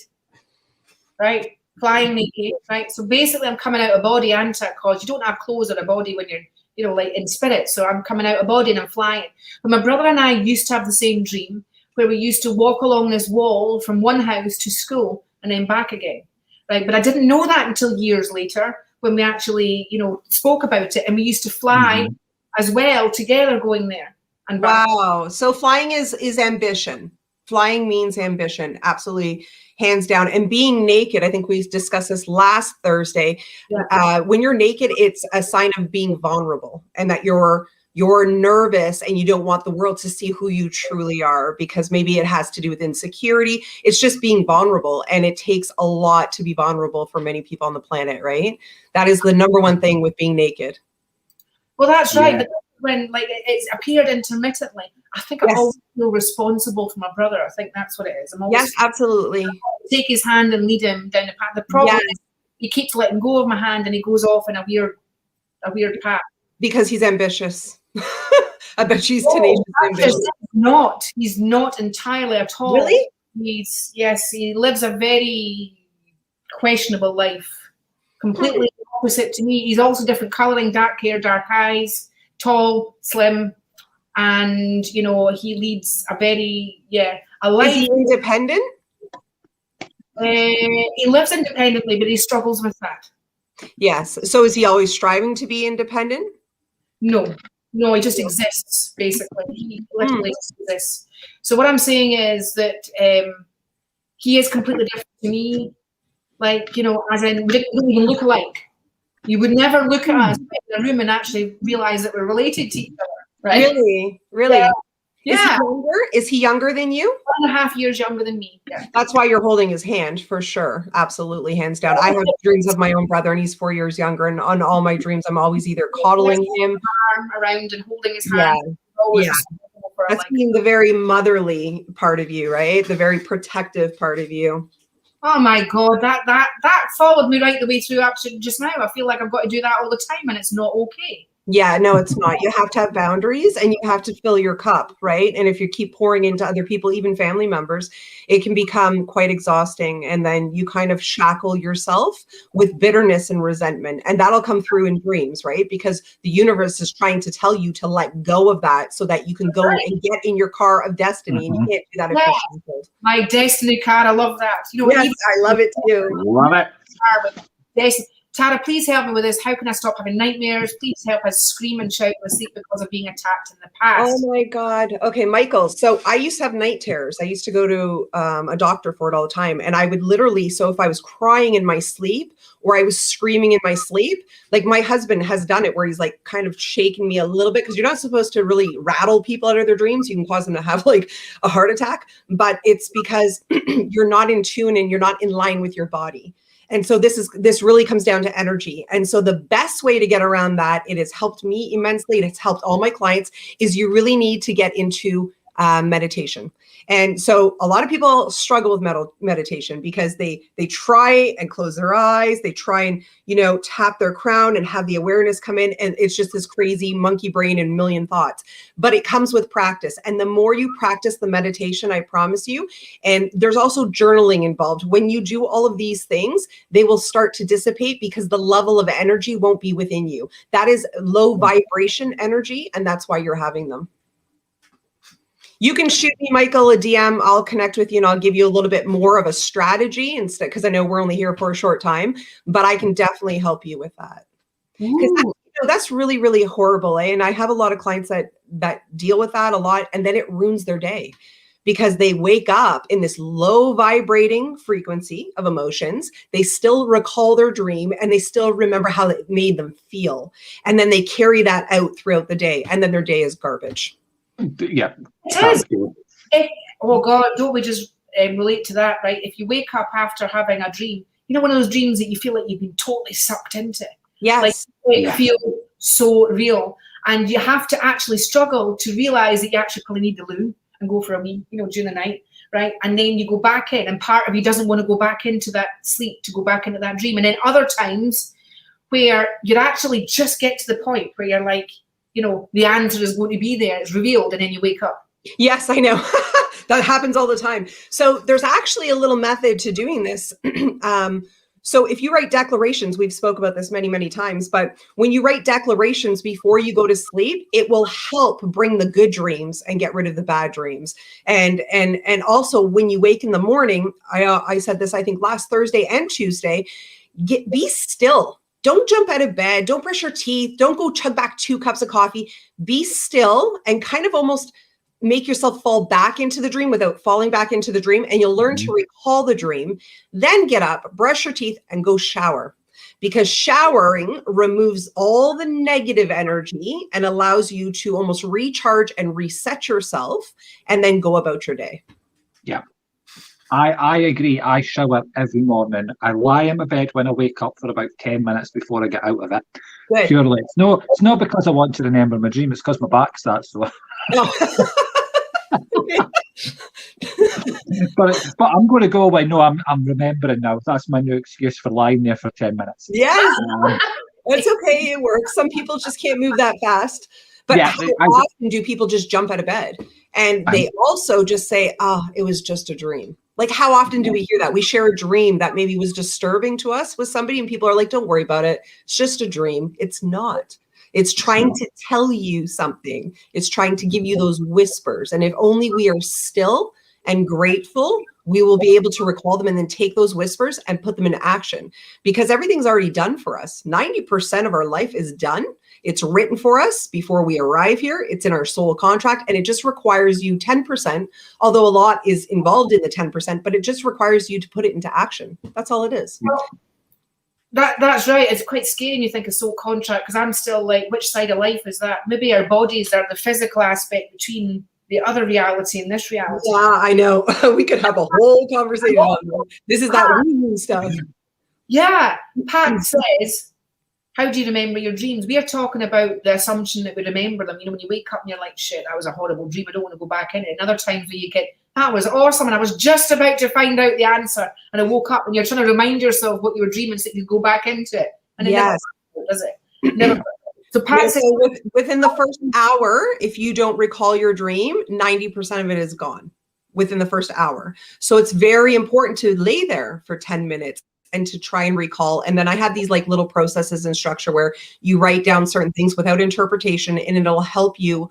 right? Flying naked, right? So basically I'm coming out of body, and because you don't have clothes on a body when you're, you know, like in spirit. So I'm coming out of body and I'm flying. But my brother and I used to have the same dream where we used to walk along this wall from one house to school and then back again. Right, but I didn't know that until years later when we actually, you know, spoke about it, and we used to fly as well together going there. And back. Wow. So flying is ambition. Flying means ambition. Absolutely. hands down. And being naked, I think we discussed this last Thursday. Yeah. When you're naked, it's a sign of being vulnerable and that you're nervous and you don't want the world to see who you truly are, because maybe it has to do with insecurity. It's just being vulnerable. And it takes a lot to be vulnerable for many people on the planet, right? That is the number one thing with being naked. Well, that's right. But when it's appeared intermittently, I think I always feel responsible for my brother. I think that's what it is. I'm always absolutely. Take his hand and lead him down the path. The problem is he keeps letting go of my hand and he goes off in a weird path. Because he's ambitious. I bet she's tenacious ambitious. He's not entirely at all. Really? He lives a very questionable life. Completely opposite to me. He's also different coloring, dark hair, dark eyes, tall, slim, and he leads a very a life. Is he independent? He lives independently, but he struggles with that. Yes. So is he always striving to be independent? No, he just exists, basically. He literally exists. So what I'm saying is that he is completely different to me. Like, as in, we don't even look alike. You would never look at us in a room and actually realize that we're related to each other, right? Really? Yeah. Is he younger than you? 1.5 years younger than me. Yeah. That's why you're holding his hand, for sure. Absolutely, hands down. I have dreams of my own brother, and he's 4 years younger. And on all my dreams, I'm always either coddling him, arm around and holding his hand. That's being the very motherly part of you, right? The very protective part of you. Oh my God, that followed me right the way through up to just now. I feel like I've got to do that all the time, and it's not okay. Yeah, no, it's not. You have to have boundaries and you have to fill your cup, right? And if you keep pouring into other people, even family members, it can become quite exhausting. And then you kind of shackle yourself with bitterness and resentment. And that'll come through in dreams, right? Because the universe is trying to tell you to let go of that so that you can go and get in your car of destiny. And you can't do that if you're shackled. My destiny car, I love that. Yes, I love it too. Love it. Tara, please help me with this. How can I stop having nightmares? Please help us scream and shout in my sleep because of being attacked in the past. Oh my God. Okay, Michael. So I used to have night terrors. I used to go to a doctor for it all the time. And I would literally, so if I was crying in my sleep or I was screaming in my sleep, like my husband has done it where he's like kind of shaking me a little bit, because you're not supposed to really rattle people out of their dreams. You can cause them to have like a heart attack, but it's because you're not in tune and you're not in line with your body. And so this really comes down to energy. And so the best way to get around that, it has helped me immensely, and it's helped all my clients, is you really need to get into meditation. And so a lot of people struggle with meditation because they try and close their eyes. They try and, tap their crown and have the awareness come in. And it's just this crazy monkey brain and million thoughts. But it comes with practice. And the more you practice the meditation, I promise you, and there's also journaling involved. When you do all of these things, they will start to dissipate because the level of energy won't be within you. That is low vibration energy. And that's why you're having them. You can shoot me, Michael, a DM. I'll connect with you and I'll give you a little bit more of a strategy instead, because I know we're only here for a short time, but I can definitely help you with that. Because that's really, really horrible. And I have a lot of clients that deal with that a lot, and then it ruins their day because they wake up in this low vibrating frequency of emotions. They still recall their dream and they still remember how it made them feel. And then they carry that out throughout the day, and then their day is garbage. Yeah. It is. Oh God, don't we just relate to that, right? If you wake up after having a dream, one of those dreams that you feel like you've been totally sucked into. Yes. Like it feels so real. And you have to actually struggle to realize that you actually probably need the loo and go for a wee, during the night, right? And then you go back in, and part of you doesn't want to go back into that sleep, to go back into that dream. And then other times where you actually just get to the point where you're like, the answer is going to be there, it's revealed, and then you wake up. Yes, I know. That happens all the time. So there's actually a little method to doing this. So if you write declarations, we've spoke about this many, many times, but when you write declarations before you go to sleep, it will help bring the good dreams and get rid of the bad dreams. And also when you wake in the morning, I said this, I think last Thursday and Tuesday, be still. Don't jump out of bed. Don't brush your teeth. Don't go chug back 2 cups of coffee. Be still and kind of almost make yourself fall back into the dream without falling back into the dream. And you'll learn to recall the dream, then get up, brush your teeth, and go shower. Because showering removes all the negative energy and allows you to almost recharge and reset yourself and then go about your day. Yeah. I agree. I shower every morning. I lie in my bed when I wake up for about 10 minutes before I get out of it. Good. Purely. It's not because I want to remember my dream. It's because my back starts to. No. but I'm going to go away. No, I'm remembering now. That's my new excuse for lying there for 10 minutes. Yes. It's okay. It works. Some people just can't move that fast. But yeah, how often do people just jump out of bed? And they also just say, oh, it was just a dream. Like, how often do we hear that? We share a dream that maybe was disturbing to us with somebody, and people are like, don't worry about it. It's just a dream. It's not. It's trying to tell you something. It's trying to give you those whispers. And if only we are still and grateful, we will be able to recall them and then take those whispers and put them into action, because everything's already done for us. 90% of our life is done. It's written for us before we arrive here. It's in our soul contract, and it just requires you 10%, although a lot is involved in the 10%, but it just requires you to put it into action. That's all it is. Well, that's right. It's quite scary when you think of soul contract, because I'm still like, which side of life is that? Maybe our bodies are the physical aspect between the other reality and this reality. Yeah, I know. We could have a whole conversation on this. This is that woo stuff. Yeah. Pat says, how do you remember your dreams? We are talking about the assumption that we remember them. You know, when you wake up and you're like, shit, that was a horrible dream. I don't want to go back in it. And other times where you get, that was awesome, and I was just about to find out the answer, and I woke up and you're trying to remind yourself what you were dreaming so you go back into it. And it never does it? Never. So Pat says, within the first hour, if you don't recall your dream, 90% of it is gone within the first hour. So it's very important to lay there for 10 minutes and to try and recall. And then I have these like little processes and structure where you write down certain things without interpretation, and it'll help you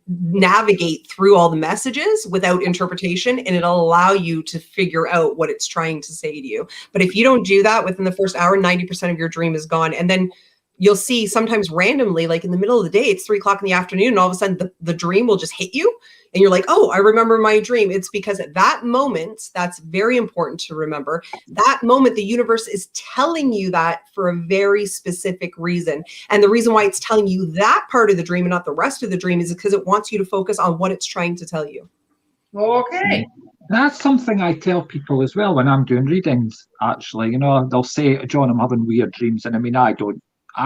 navigate through all the messages without interpretation, and it'll allow you to figure out what it's trying to say to you. But if you don't do that within the first hour, 90% of your dream is gone. And then you'll see sometimes randomly, like in the middle of the day, it's 3 o'clock in the afternoon, and all of a sudden the dream will just hit you. And you're like, oh, I remember my dream. It's because at that moment, that's very important to remember. That moment, the universe is telling you that for a very specific reason. And the reason why it's telling you that part of the dream and not the rest of the dream is because it wants you to focus on what it's trying to tell you. okay. That's something I tell people as well when I'm doing readings, actually. You know, they'll say, John, I'm having weird dreams. And I mean, I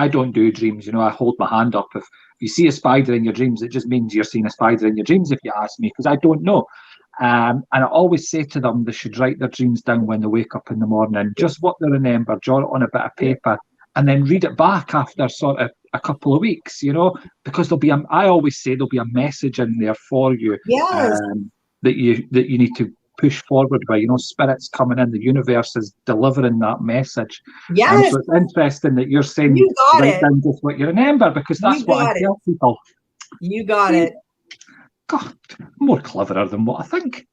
don't do dreams. You know, I hold my hand up. If you see a spider in your dreams, it just means you're seeing a spider in your dreams, if you ask me, because I don't know. And I always say to them, they should write their dreams down when they wake up in the morning, just what they remember, jot it on a bit of paper, and then read it back after sort of a couple of weeks, you know, because I always say there'll be a message in there for you. Yes. That you need to push forward by, you know, spirits coming in, the universe is delivering that message. Yes. So it's interesting that you're saying write down just what you remember, because that's what I tell people. You got it. God, more cleverer than what I think.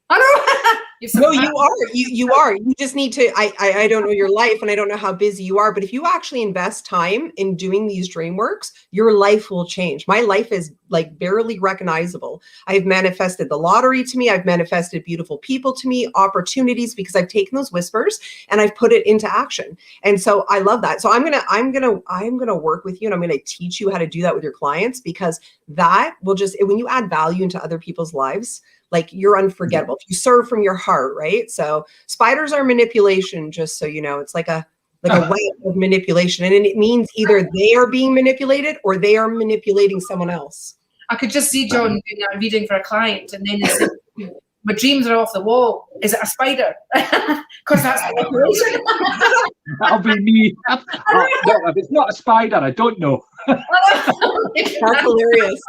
I know. No, you are. You are. You just need to. I don't know your life, and I don't know how busy you are. But if you actually invest time in doing these dream works, your life will change. My life is like barely recognizable. I've manifested the lottery to me. I've manifested beautiful people to me, opportunities, because I've taken those whispers and I've put it into action. And so I love that. So I'm gonna work with you, and I'm gonna teach you how to do that with your clients, because that will just, when you add value into other people's lives, like, you're unforgettable. If you serve from your heart, right? So spiders are manipulation, just so you know. It's like a way of manipulation. And it means either they are being manipulated or they are manipulating someone else. I could just see John doing that reading for a client, and then say, my dreams are off the wall. Is it a spider? Because that's manipulation. That'll be me. No, if it's not a spider, I don't know. That's hilarious.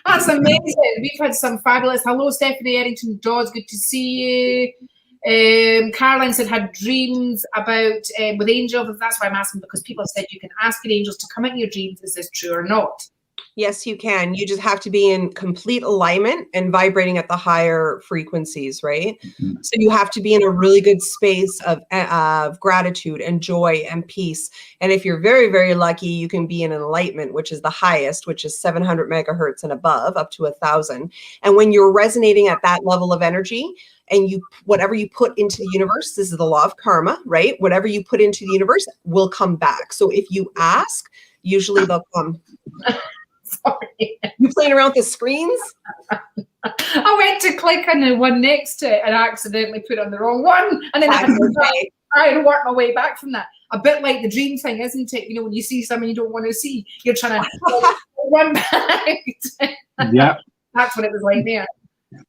That's amazing. We've had some fabulous. Hello, Stephanie Errington Dodds. Good to see you. Caroline said had dreams about with angels. That's why I'm asking, because people have said you can ask your angels to come into your dreams. Is this true or not? Yes, you can. You just have to be in complete alignment and vibrating at the higher frequencies, right? So you have to be in a really good space of gratitude and joy and peace. And if you're very, very lucky, you can be in enlightenment, which is the highest, which is 700 megahertz and above, up to 1,000. And when you're resonating at that level of energy, and whatever you put into the universe, this is the law of karma, right? Whatever you put into the universe will come back. So if you ask, usually they'll come. Sorry. You playing around with the screens? I went to click on the one next to it and I accidentally put on the wrong one. And then I had to work my way back from that. A bit like the dream thing, isn't it? You know, when you see something you don't want to see, you're trying to run back. Yeah. That's what it was like there.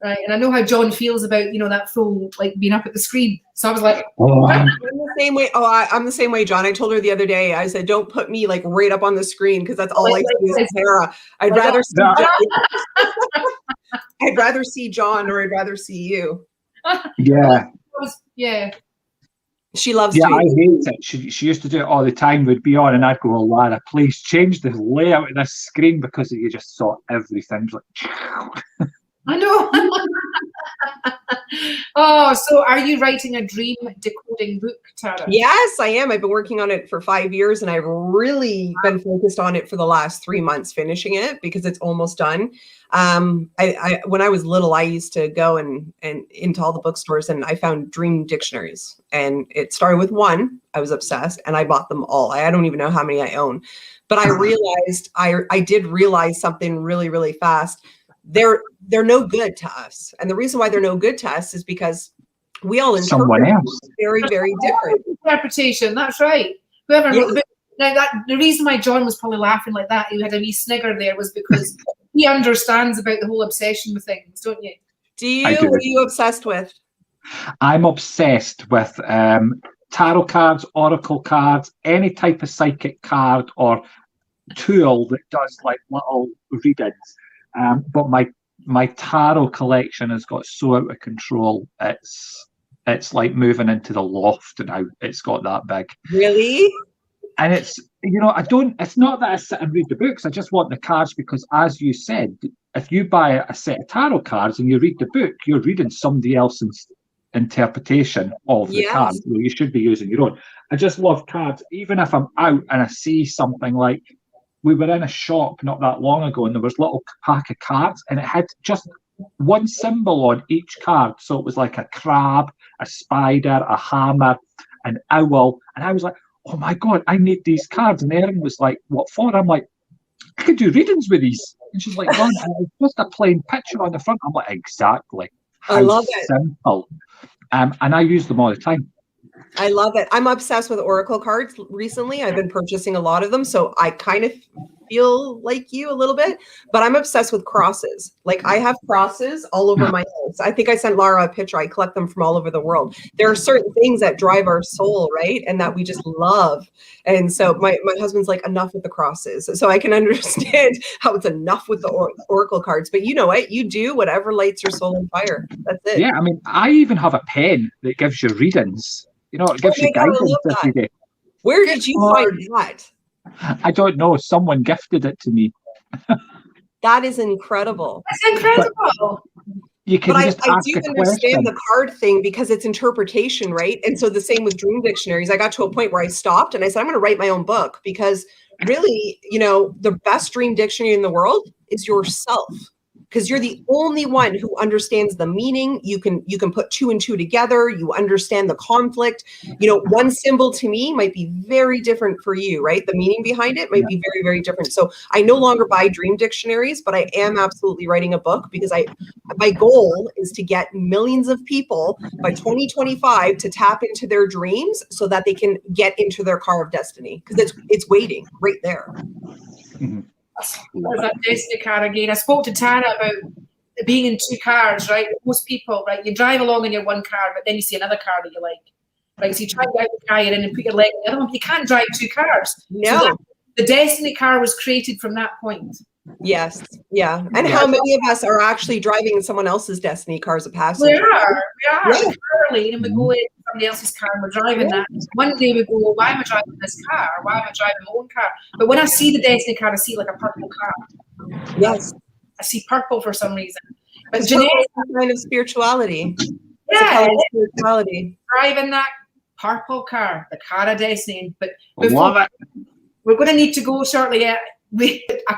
Right. And I know how John feels about, you know, that full, like, being up at the screen. So I was like, I'm the same way. Oh, I'm the same way, John. I told her the other day, I said, don't put me like right up on the screen because that's all I see is Sarah. I'd rather see I'd rather see John or I'd rather see you. Yeah. Yeah. She loves I hate it. She used to do it all the time. We'd be on and I'd go, oh, Lara, please change the layout of this screen because you just saw everything. Like, I know. Oh, so are you writing a dream decoding book, Tara? Yes, I am. I've been working on it for 5 years and I've really been focused on it for the last 3 months, finishing it because it's almost done. I when I was little, I used to go and into all the bookstores and I found dream dictionaries, and it started with one. I was obsessed and I bought them all. I don't even know how many I own, but I realized I did realize something really, really fast. They're no good to us. And the reason why they're no good to us is because we all interpret very, very different. Interpretation, that's right. Whoever wrote the book. Now, the reason why John was probably laughing like that, he had a wee snigger there, was because he understands about the whole obsession with things, don't you? Do you? What are you obsessed with? I'm obsessed with tarot cards, oracle cards, any type of psychic card or tool that does like little readings. But my tarot collection has got so out of control. It's like moving into the loft now. It's got that big. Really? And it's, you know, it's not that I sit and read the books. I just want the cards because, as you said, if you buy a set of tarot cards and you read the book, you're reading somebody else's interpretation of the card. Well, you should be using your own. I just love cards. Even if I'm out and I see something like, we were in a shop not that long ago and there was a little pack of cards and it had just one symbol on each card. So it was like a crab, a spider, a hammer, an owl. And I was like, oh my God, I need these cards. And Erin was like, what for? I'm like, I could do readings with these. And she's like, Ron, it's just a plain picture on the front. I'm like, exactly. I love it. Simple. And I use them all the time. I love it. I'm obsessed with oracle cards recently. I've been purchasing a lot of them. So I kind of feel like you a little bit, but I'm obsessed with crosses. Like I have crosses all over my house. I think I sent Lara a picture. I collect them from all over the world. There are certain things that drive our soul, right? And that we just love. And so my husband's like, enough with the crosses. So I can understand how it's enough with the oracle cards, but you know what? You do whatever lights your soul on fire. That's it. Yeah. I mean, I even have a pen that gives you readings. You know, it gives you guidance every day. Where did you find that? I don't know. Someone gifted it to me. That is incredible. That's incredible. You can but just I ask do a understand question. the card thing because it's interpretation, right? And so the same with dream dictionaries. I got to a point where I stopped and I said, I'm going to write my own book because really, you know, the best dream dictionary in the world is yourself. Because you're the only one who understands the meaning. You can put two and two together. You understand the conflict. You know, one symbol to me might be very different for you, right? The meaning behind it might be very, very different. So I no longer buy dream dictionaries, but I am absolutely writing a book because my goal is to get millions of people by 2025 to tap into their dreams so that they can get into their car of destiny because it's waiting right there. Mm-hmm. There's that destiny car again. I spoke to Tara about being in two cars, right? Most people, right? You drive along in your one car, but then you see another car that you like, right? So you try to get out the car you're in and put your leg in the other one. You can't drive two cars. No. So the destiny car was created from that point. Yes. Yeah. And how many of us are actually driving in someone else's destiny car as a We passenger? are. Yeah. Early, and we go in somebody else's car and we're driving that. One day we go, why am I driving this car? Why am I driving my own car? But when I see the destiny car, I see like a purple car. Yes. I see purple for some reason. But It's Jeanette, a kind of spirituality. It's a yeah, kind of spirituality. driving that purple car, the car of destiny. But Love it. we're going to need to go shortly. I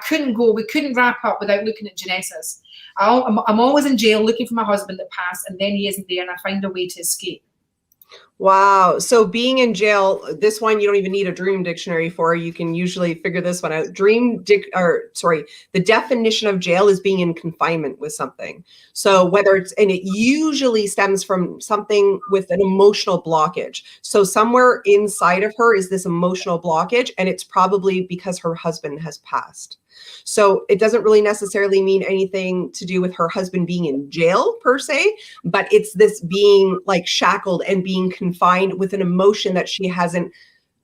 couldn't go. We couldn't wrap up without looking at Janessa's. I'm always in jail looking for my husband that passed, and then he isn't there, and I find a way to escape. Wow. So being in jail, this one you don't even need a dream dictionary for. You can usually figure this one out. The definition of jail is being in confinement with something. So whether it's, and it usually stems from something with an emotional blockage. So somewhere inside of her is this emotional blockage, and it's probably because her husband has passed. So it doesn't really necessarily mean anything to do with her husband being in jail per se, but it's this being like shackled and being confined with an emotion that she hasn't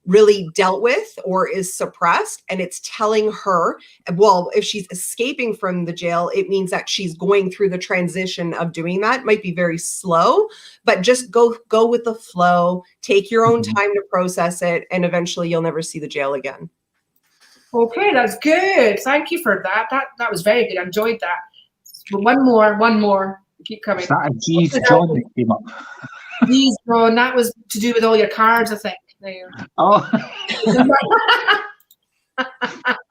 really dealt with or is suppressed. And it's telling her, well, if she's escaping from the jail, it means that she's going through the transition of doing that. It might be very slow, but just go with the flow, take your own time to process it, and eventually you'll never see the jail again. Okay, that's good. Thank you for that. That was very good. I enjoyed that. But one more. Keep coming. Is that a G's John that came up? G's John, that was to do with all your cards, I think. There. Oh.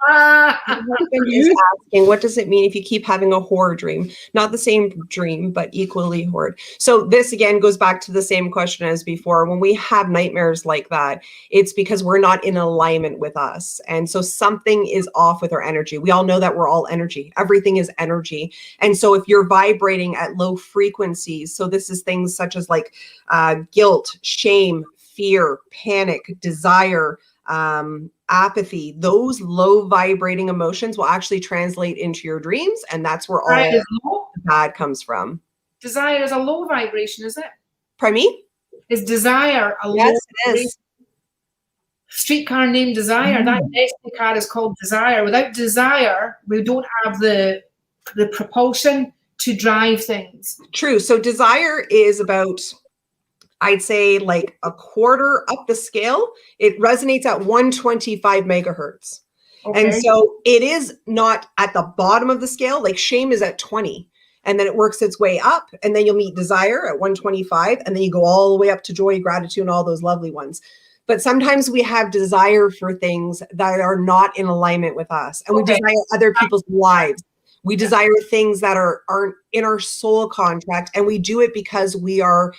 My husband is asking, what does it mean if you keep having a horror dream? Not the same dream, but equally horrid. So this again goes back to the same question as before. When we have nightmares like that, it's because we're not in alignment with us. And so something is off with our energy. We all know that we're all energy. Everything is energy. And so if you're vibrating at low frequencies, so this is things such as like guilt, shame, fear, panic, desire, apathy, those low vibrating emotions will actually translate into your dreams, and that's where all the bad comes from. Desire is a low vibration, is it? Pardon me? Is desire a low vibration? It is. Streetcar named Desire. That destiny card is called Desire. Without desire, we don't have the propulsion to drive things. True. So desire is about, I'd say, like a quarter up the scale. It resonates at 125 megahertz. Okay. And so it is not at the bottom of the scale. Like shame is at 20. And then it works its way up. And then you'll meet desire at 125. And then you go all the way up to joy, gratitude, and all those lovely ones. But sometimes we have desire for things that are not in alignment with us. And we desire other people's lives. We desire things that aren't in our soul contract, and we do it because we are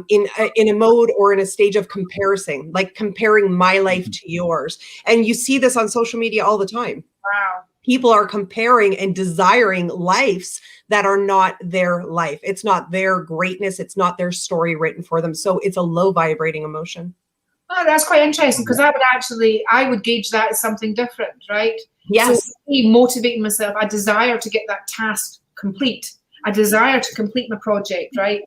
in a mode or in a stage of comparison, like comparing my life to yours. And you see this on social media all the time. Wow. People are comparing and desiring lives that are not their life. It's not their greatness. It's not their story written for them. So it's a low vibrating emotion. Oh, that's quite interesting, because I would gauge that as something different, right? Yes. So motivating myself. I desire to get that task complete. I desire to complete my project, right?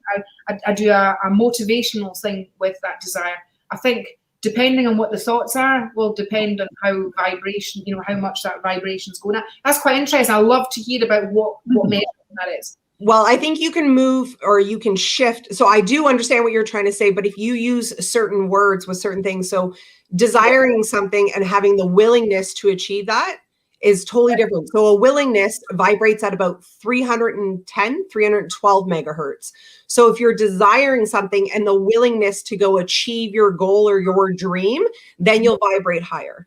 I do a motivational thing with that desire. I think depending on what the thoughts are will depend on how vibration, how much that vibration is going at. That's quite interesting. I love to hear about what measurement that is. Well, I think you can move or you can shift. So I do understand what you're trying to say, but if you use certain words with certain things, so desiring something and having the willingness to achieve that is totally different. So a willingness vibrates at about 310, 312 megahertz. So if you're desiring something and the willingness to go achieve your goal or your dream, then you'll vibrate higher.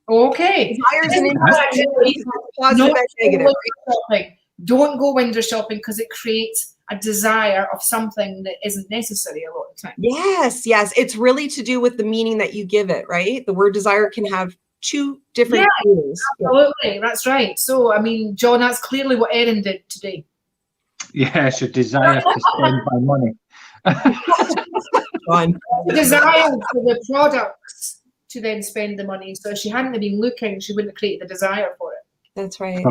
Okay. Desire is an interesting positive and negative. Don't go window shopping because it creates a desire of something that isn't necessary a lot of times. Yes. It's really to do with the meaning that you give it, right? The word desire can have two different meanings. Absolutely. That's right. So, John, that's clearly what Erin did today. Yes, a desire to spend my money. Desire for the products to then spend the money. So if she hadn't have been looking, she wouldn't have created the desire for it. That's right.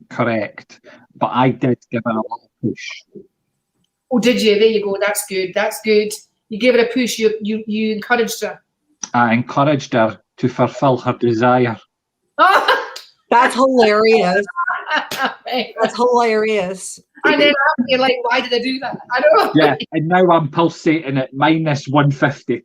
Correct. But I did give it a little push. Oh, did you? There you go. That's good. You gave it a push. You encouraged her. I encouraged her to fulfill her desire. That's hilarious. That's hilarious. And then you're like, why did I do that? I don't know. Yeah, and now I'm pulsating at minus 150.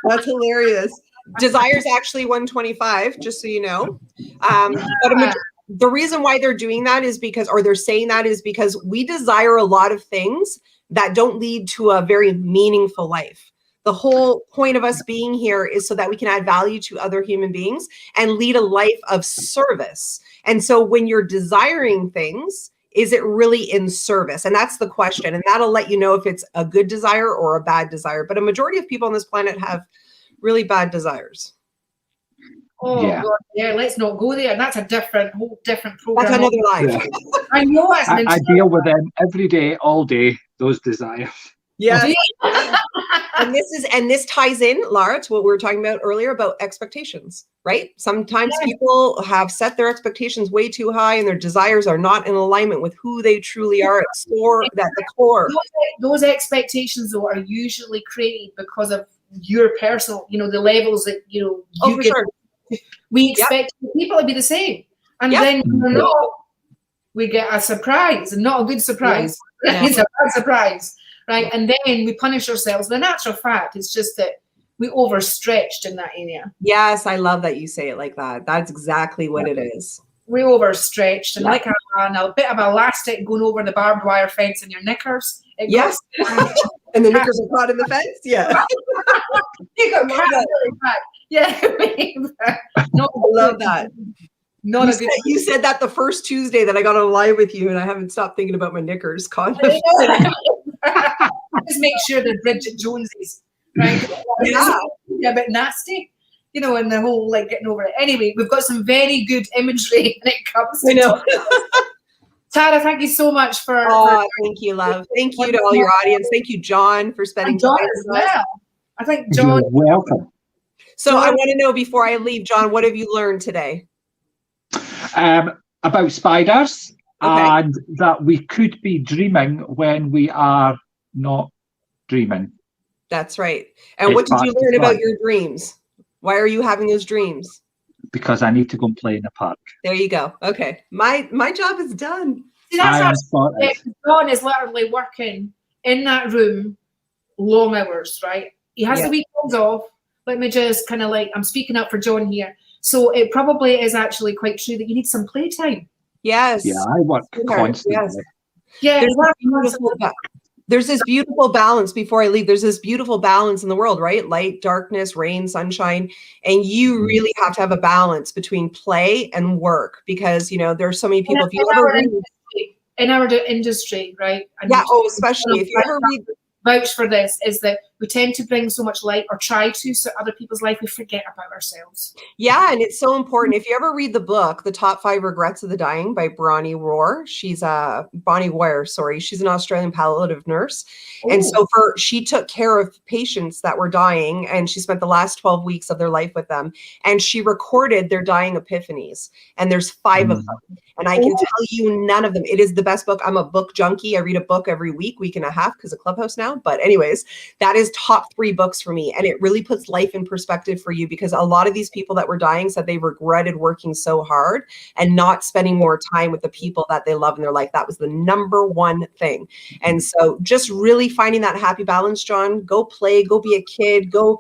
That's hilarious. Desire's actually 125, just so you know. But the reason why they're doing that is because, or they're saying that is because we desire a lot of things that don't lead to a very meaningful life. The whole point of us being here is so that we can add value to other human beings and lead a life of service. And so when you're desiring things, is it really in service? And that's the question. And that'll let you know if it's a good desire or a bad desire. But a majority of people on this planet have really bad desires. Oh, yeah. God, yeah, let's not go there. That's a whole different program. That's another life. Yeah. I know. I deal with them every day, all day, those desires. Yeah. and this ties in, Lara, to what we were talking about earlier about expectations, right? Sometimes people have set their expectations way too high and their desires are not in alignment with who they truly are at the core. Those expectations, though, are usually created because of your personal, the levels that, you get. Sure. We expect people to be the same. And then we're not. We get a surprise, and not a good surprise. Yes. It's a bad surprise. Right. And then we punish ourselves. The natural fact is just that we overstretched in that area. Yes, I love that you say it like that. That's exactly what it is. We overstretched. And like a bit of elastic going over the barbed wire fence in your knickers. Yes. And the knickers are caught in the fence. Yeah. You got really back. Yeah. I love that. You said that the first Tuesday that I got on live with you, and I haven't stopped thinking about my knickers. Just make sure they're Bridget Joneses, right? Yeah, a bit nasty, and the whole getting over it. Anyway, we've got some very good imagery when it comes to. I know. Tara, thank you so much for. Thank you, love. Thank you to all your audience. Thank you, John, for spending time as well. I think John. You're welcome. So I want to know before I leave, John, what have you learned today? About spiders, and that we could be dreaming when we are not dreaming. That's right. And what did you learn about your dreams? Why are you having those dreams? Because I need to go and play in the park. There you go. Okay. My job is done. See, that's John is literally working in that room long hours, right? He has the weekends off. Let me just kind of I'm speaking up for John here. So it probably is actually quite true that you need some playtime. Yes. Yeah, I work constantly. Yes. Yeah. There's this beautiful balance before I leave. There's this beautiful balance in the world, right? Light, darkness, rain, sunshine. And you really have to have a balance between play and work because, there's so many people. In our industry, right? And especially if you ever read. Vouch for this is that we tend to bring so much light or try to other people's life, we forget about ourselves. Yeah, and it's so important. If you ever read the book, The Top 5 Regrets of the Dying by Bonnie Ware, she's she's an Australian palliative nurse. Ooh. And so she took care of patients that were dying and she spent the last 12 weeks of their life with them. And she recorded their dying epiphanies. And there's 5 of them. And I can tell you none of them. It is the best book. I'm a book junkie. I read a book every week and a half because of Clubhouse now. But anyways, that is top 3 books for me. And it really puts life in perspective for you because a lot of these people that were dying said they regretted working so hard and not spending more time with the people that they love in their life. That was the number one thing. And so just really finding that happy balance, John, go play, go be a kid, go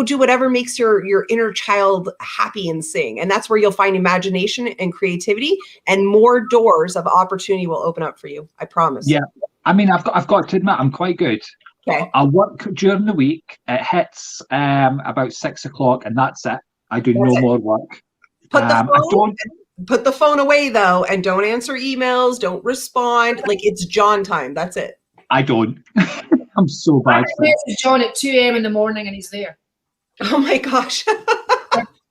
do whatever makes your inner child happy and sing. And that's where you'll find imagination and creativity and more doors of opportunity will open up for you. I promise. Yeah. I mean, I've got to admit, I'm quite good. Okay. I work during the week. It hits about 6 o'clock and that's it. I do no more work. Put the phone away though, and don't answer emails. Don't respond. It's John time. That's it. I don't. I'm so bad. It's John at 2 a.m. in the morning and he's there. Oh my gosh.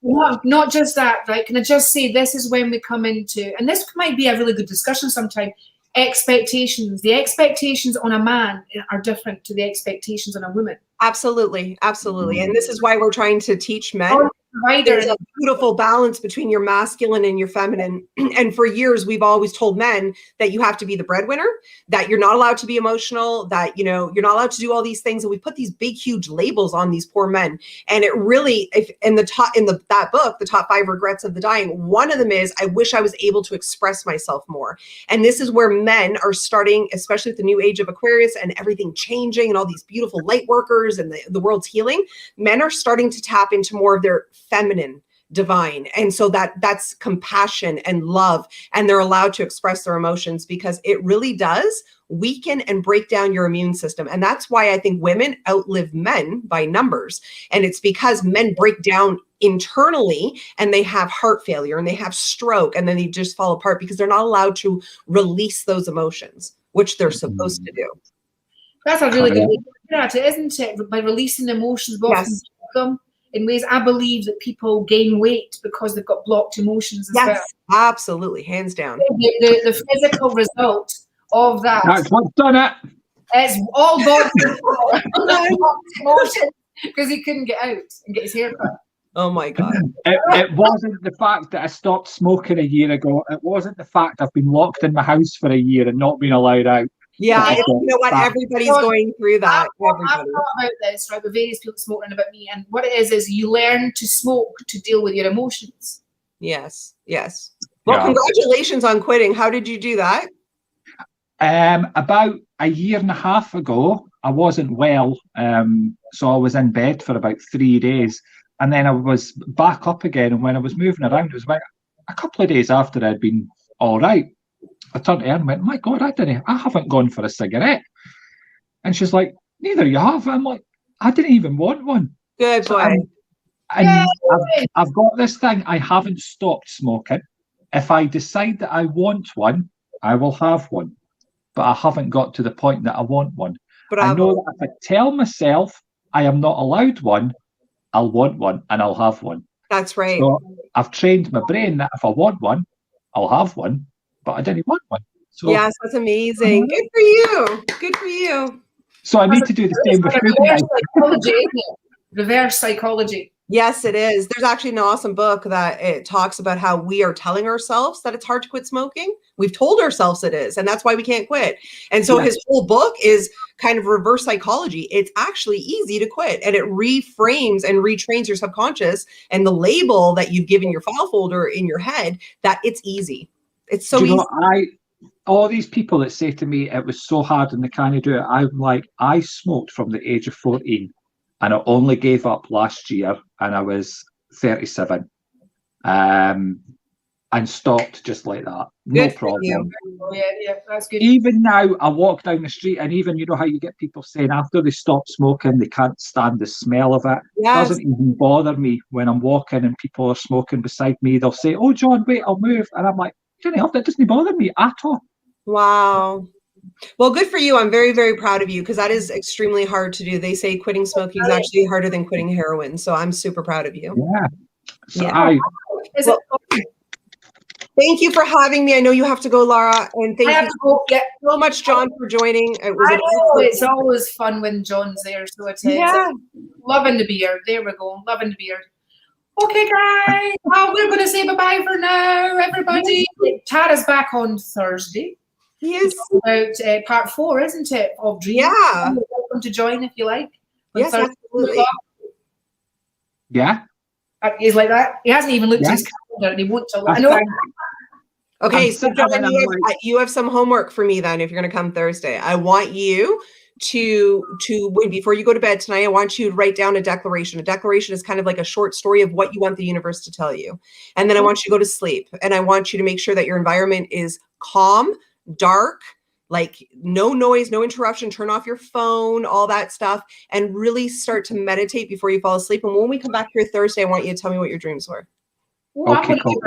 Not just that, right? Can I just say this is when we come into, and this might be a really good discussion sometime, expectations. The expectations on a man are different to the expectations on a woman. Absolutely. Absolutely. And this is why we're trying to teach men provider. There's a beautiful balance between your masculine and your feminine. And for years, we've always told men that you have to be the breadwinner, that you're not allowed to be emotional, that, you're not allowed to do all these things. And we put these big, huge labels on these poor men. And it really, that book, The Top 5 Regrets of the Dying, one of them is, I wish I was able to express myself more. And this is where men are starting, especially with the new age of Aquarius and everything changing and all these beautiful light workers and the world's healing. Men are starting to tap into more of their feminine divine, and so that's compassion and love, and they're allowed to express their emotions, because it really does weaken and break down your immune system. And that's why I think women outlive men by numbers, and it's because men break down internally and they have heart failure and they have stroke, and then they just fall apart because they're not allowed to release those emotions, which they're supposed to do. That's a really good way to look at it, isn't it? By releasing emotions, we often block them in ways. I believe that people gain weight because they've got blocked emotions as well. Absolutely, hands down. The physical result of that. That's what's done it. It's all blocked emotions because he couldn't get out and get his hair cut. Oh my God. It wasn't the fact that I stopped smoking a year ago. It wasn't the fact I've been locked in my house for a year and not been allowed out. Yeah, you know what? Everybody's going through that. I've thought about this, right, with various people smoking about me, and what it is you learn to smoke to deal with your emotions. Yes. Well, congratulations on quitting. How did you do that? About a year and a half ago, I wasn't well, so I was in bed for about 3 days, and then I was back up again. And when I was moving around, it was about a couple of days after I'd been all right. I turned to her and went, my God, I haven't gone for a cigarette. And she's like, neither you have. I'm like, I didn't even want one. Good boy. And I've got this thing. I haven't stopped smoking. If I decide that I want one, I will have one. But I haven't got to the point that I want one. I know that if I tell myself I am not allowed one, I'll want one and I'll have one. That's right. So I've trained my brain that if I want one, I'll have one. But I didn't want one. So, yes, that's amazing. Good for you. Good for you. So I need to do the same with food. Reverse psychology, isn't it? Reverse psychology. Yes, it is. There's actually an awesome book that it talks about how we are telling ourselves that it's hard to quit smoking. We've told ourselves it is, and that's why we can't quit. And so his whole book is kind of reverse psychology. It's actually easy to quit, and it reframes and retrains your subconscious and the label that you've given your file folder in your head that it's easy. It's so easy. All these people that say to me, it was so hard and they can't do it. I'm like, I smoked from the age of 14 and I only gave up last year and I was 37 and stopped just like that. No problem. Yeah, that's good. Even now, I walk down the street and even, you know how you get people saying after they stop smoking, they can't stand the smell of it. Yes. It doesn't even bother me when I'm walking and people are smoking beside me. They'll say, oh, John, wait, I'll move. And I'm like, that doesn't bother me at all. Wow. Well, good for you. I'm very, very proud of you because that is extremely hard to do. They say quitting smoking is actually harder than quitting heroin. So I'm super proud of you. Yeah. Thank you for having me. I know you have to go, Laura. And thank you so much, John, for joining. It's always fun when John's there. So it's loving the beer. There we go. Loving the beer. Okay, guys. Well, we're going to say bye-bye for now, everybody. Tara's back on Thursday. Yes. It's about part 4, isn't it, of Dreams? Yeah. You're welcome to join if you like. Yes, absolutely. Yeah. He's like that. He hasn't even looked at his calendar and he won't tell I know. Okay, so John, you have some homework for me then if you're going to come Thursday. I want you to before you go to bed tonight, I want you to write down a declaration. A declaration is kind of like a short story of what you want the universe to tell you. And then I want you to go to sleep. And I want you to make sure that your environment is calm, dark, like no noise, no interruption, turn off your phone, all that stuff, and really start to meditate before you fall asleep. And when we come back here Thursday, I want you to tell me what your dreams were. Okay, cool.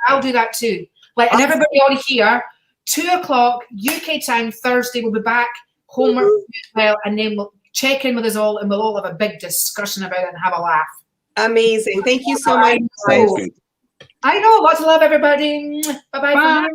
I'll do that too. And everybody on here, 2:00 UK time Thursday, we'll be back. Homework as well, and then we'll check in with us all and we'll all have a big discussion about it and have a laugh. Amazing. Thank you so much. I know. Lots of love, everybody. Bye-bye. Bye.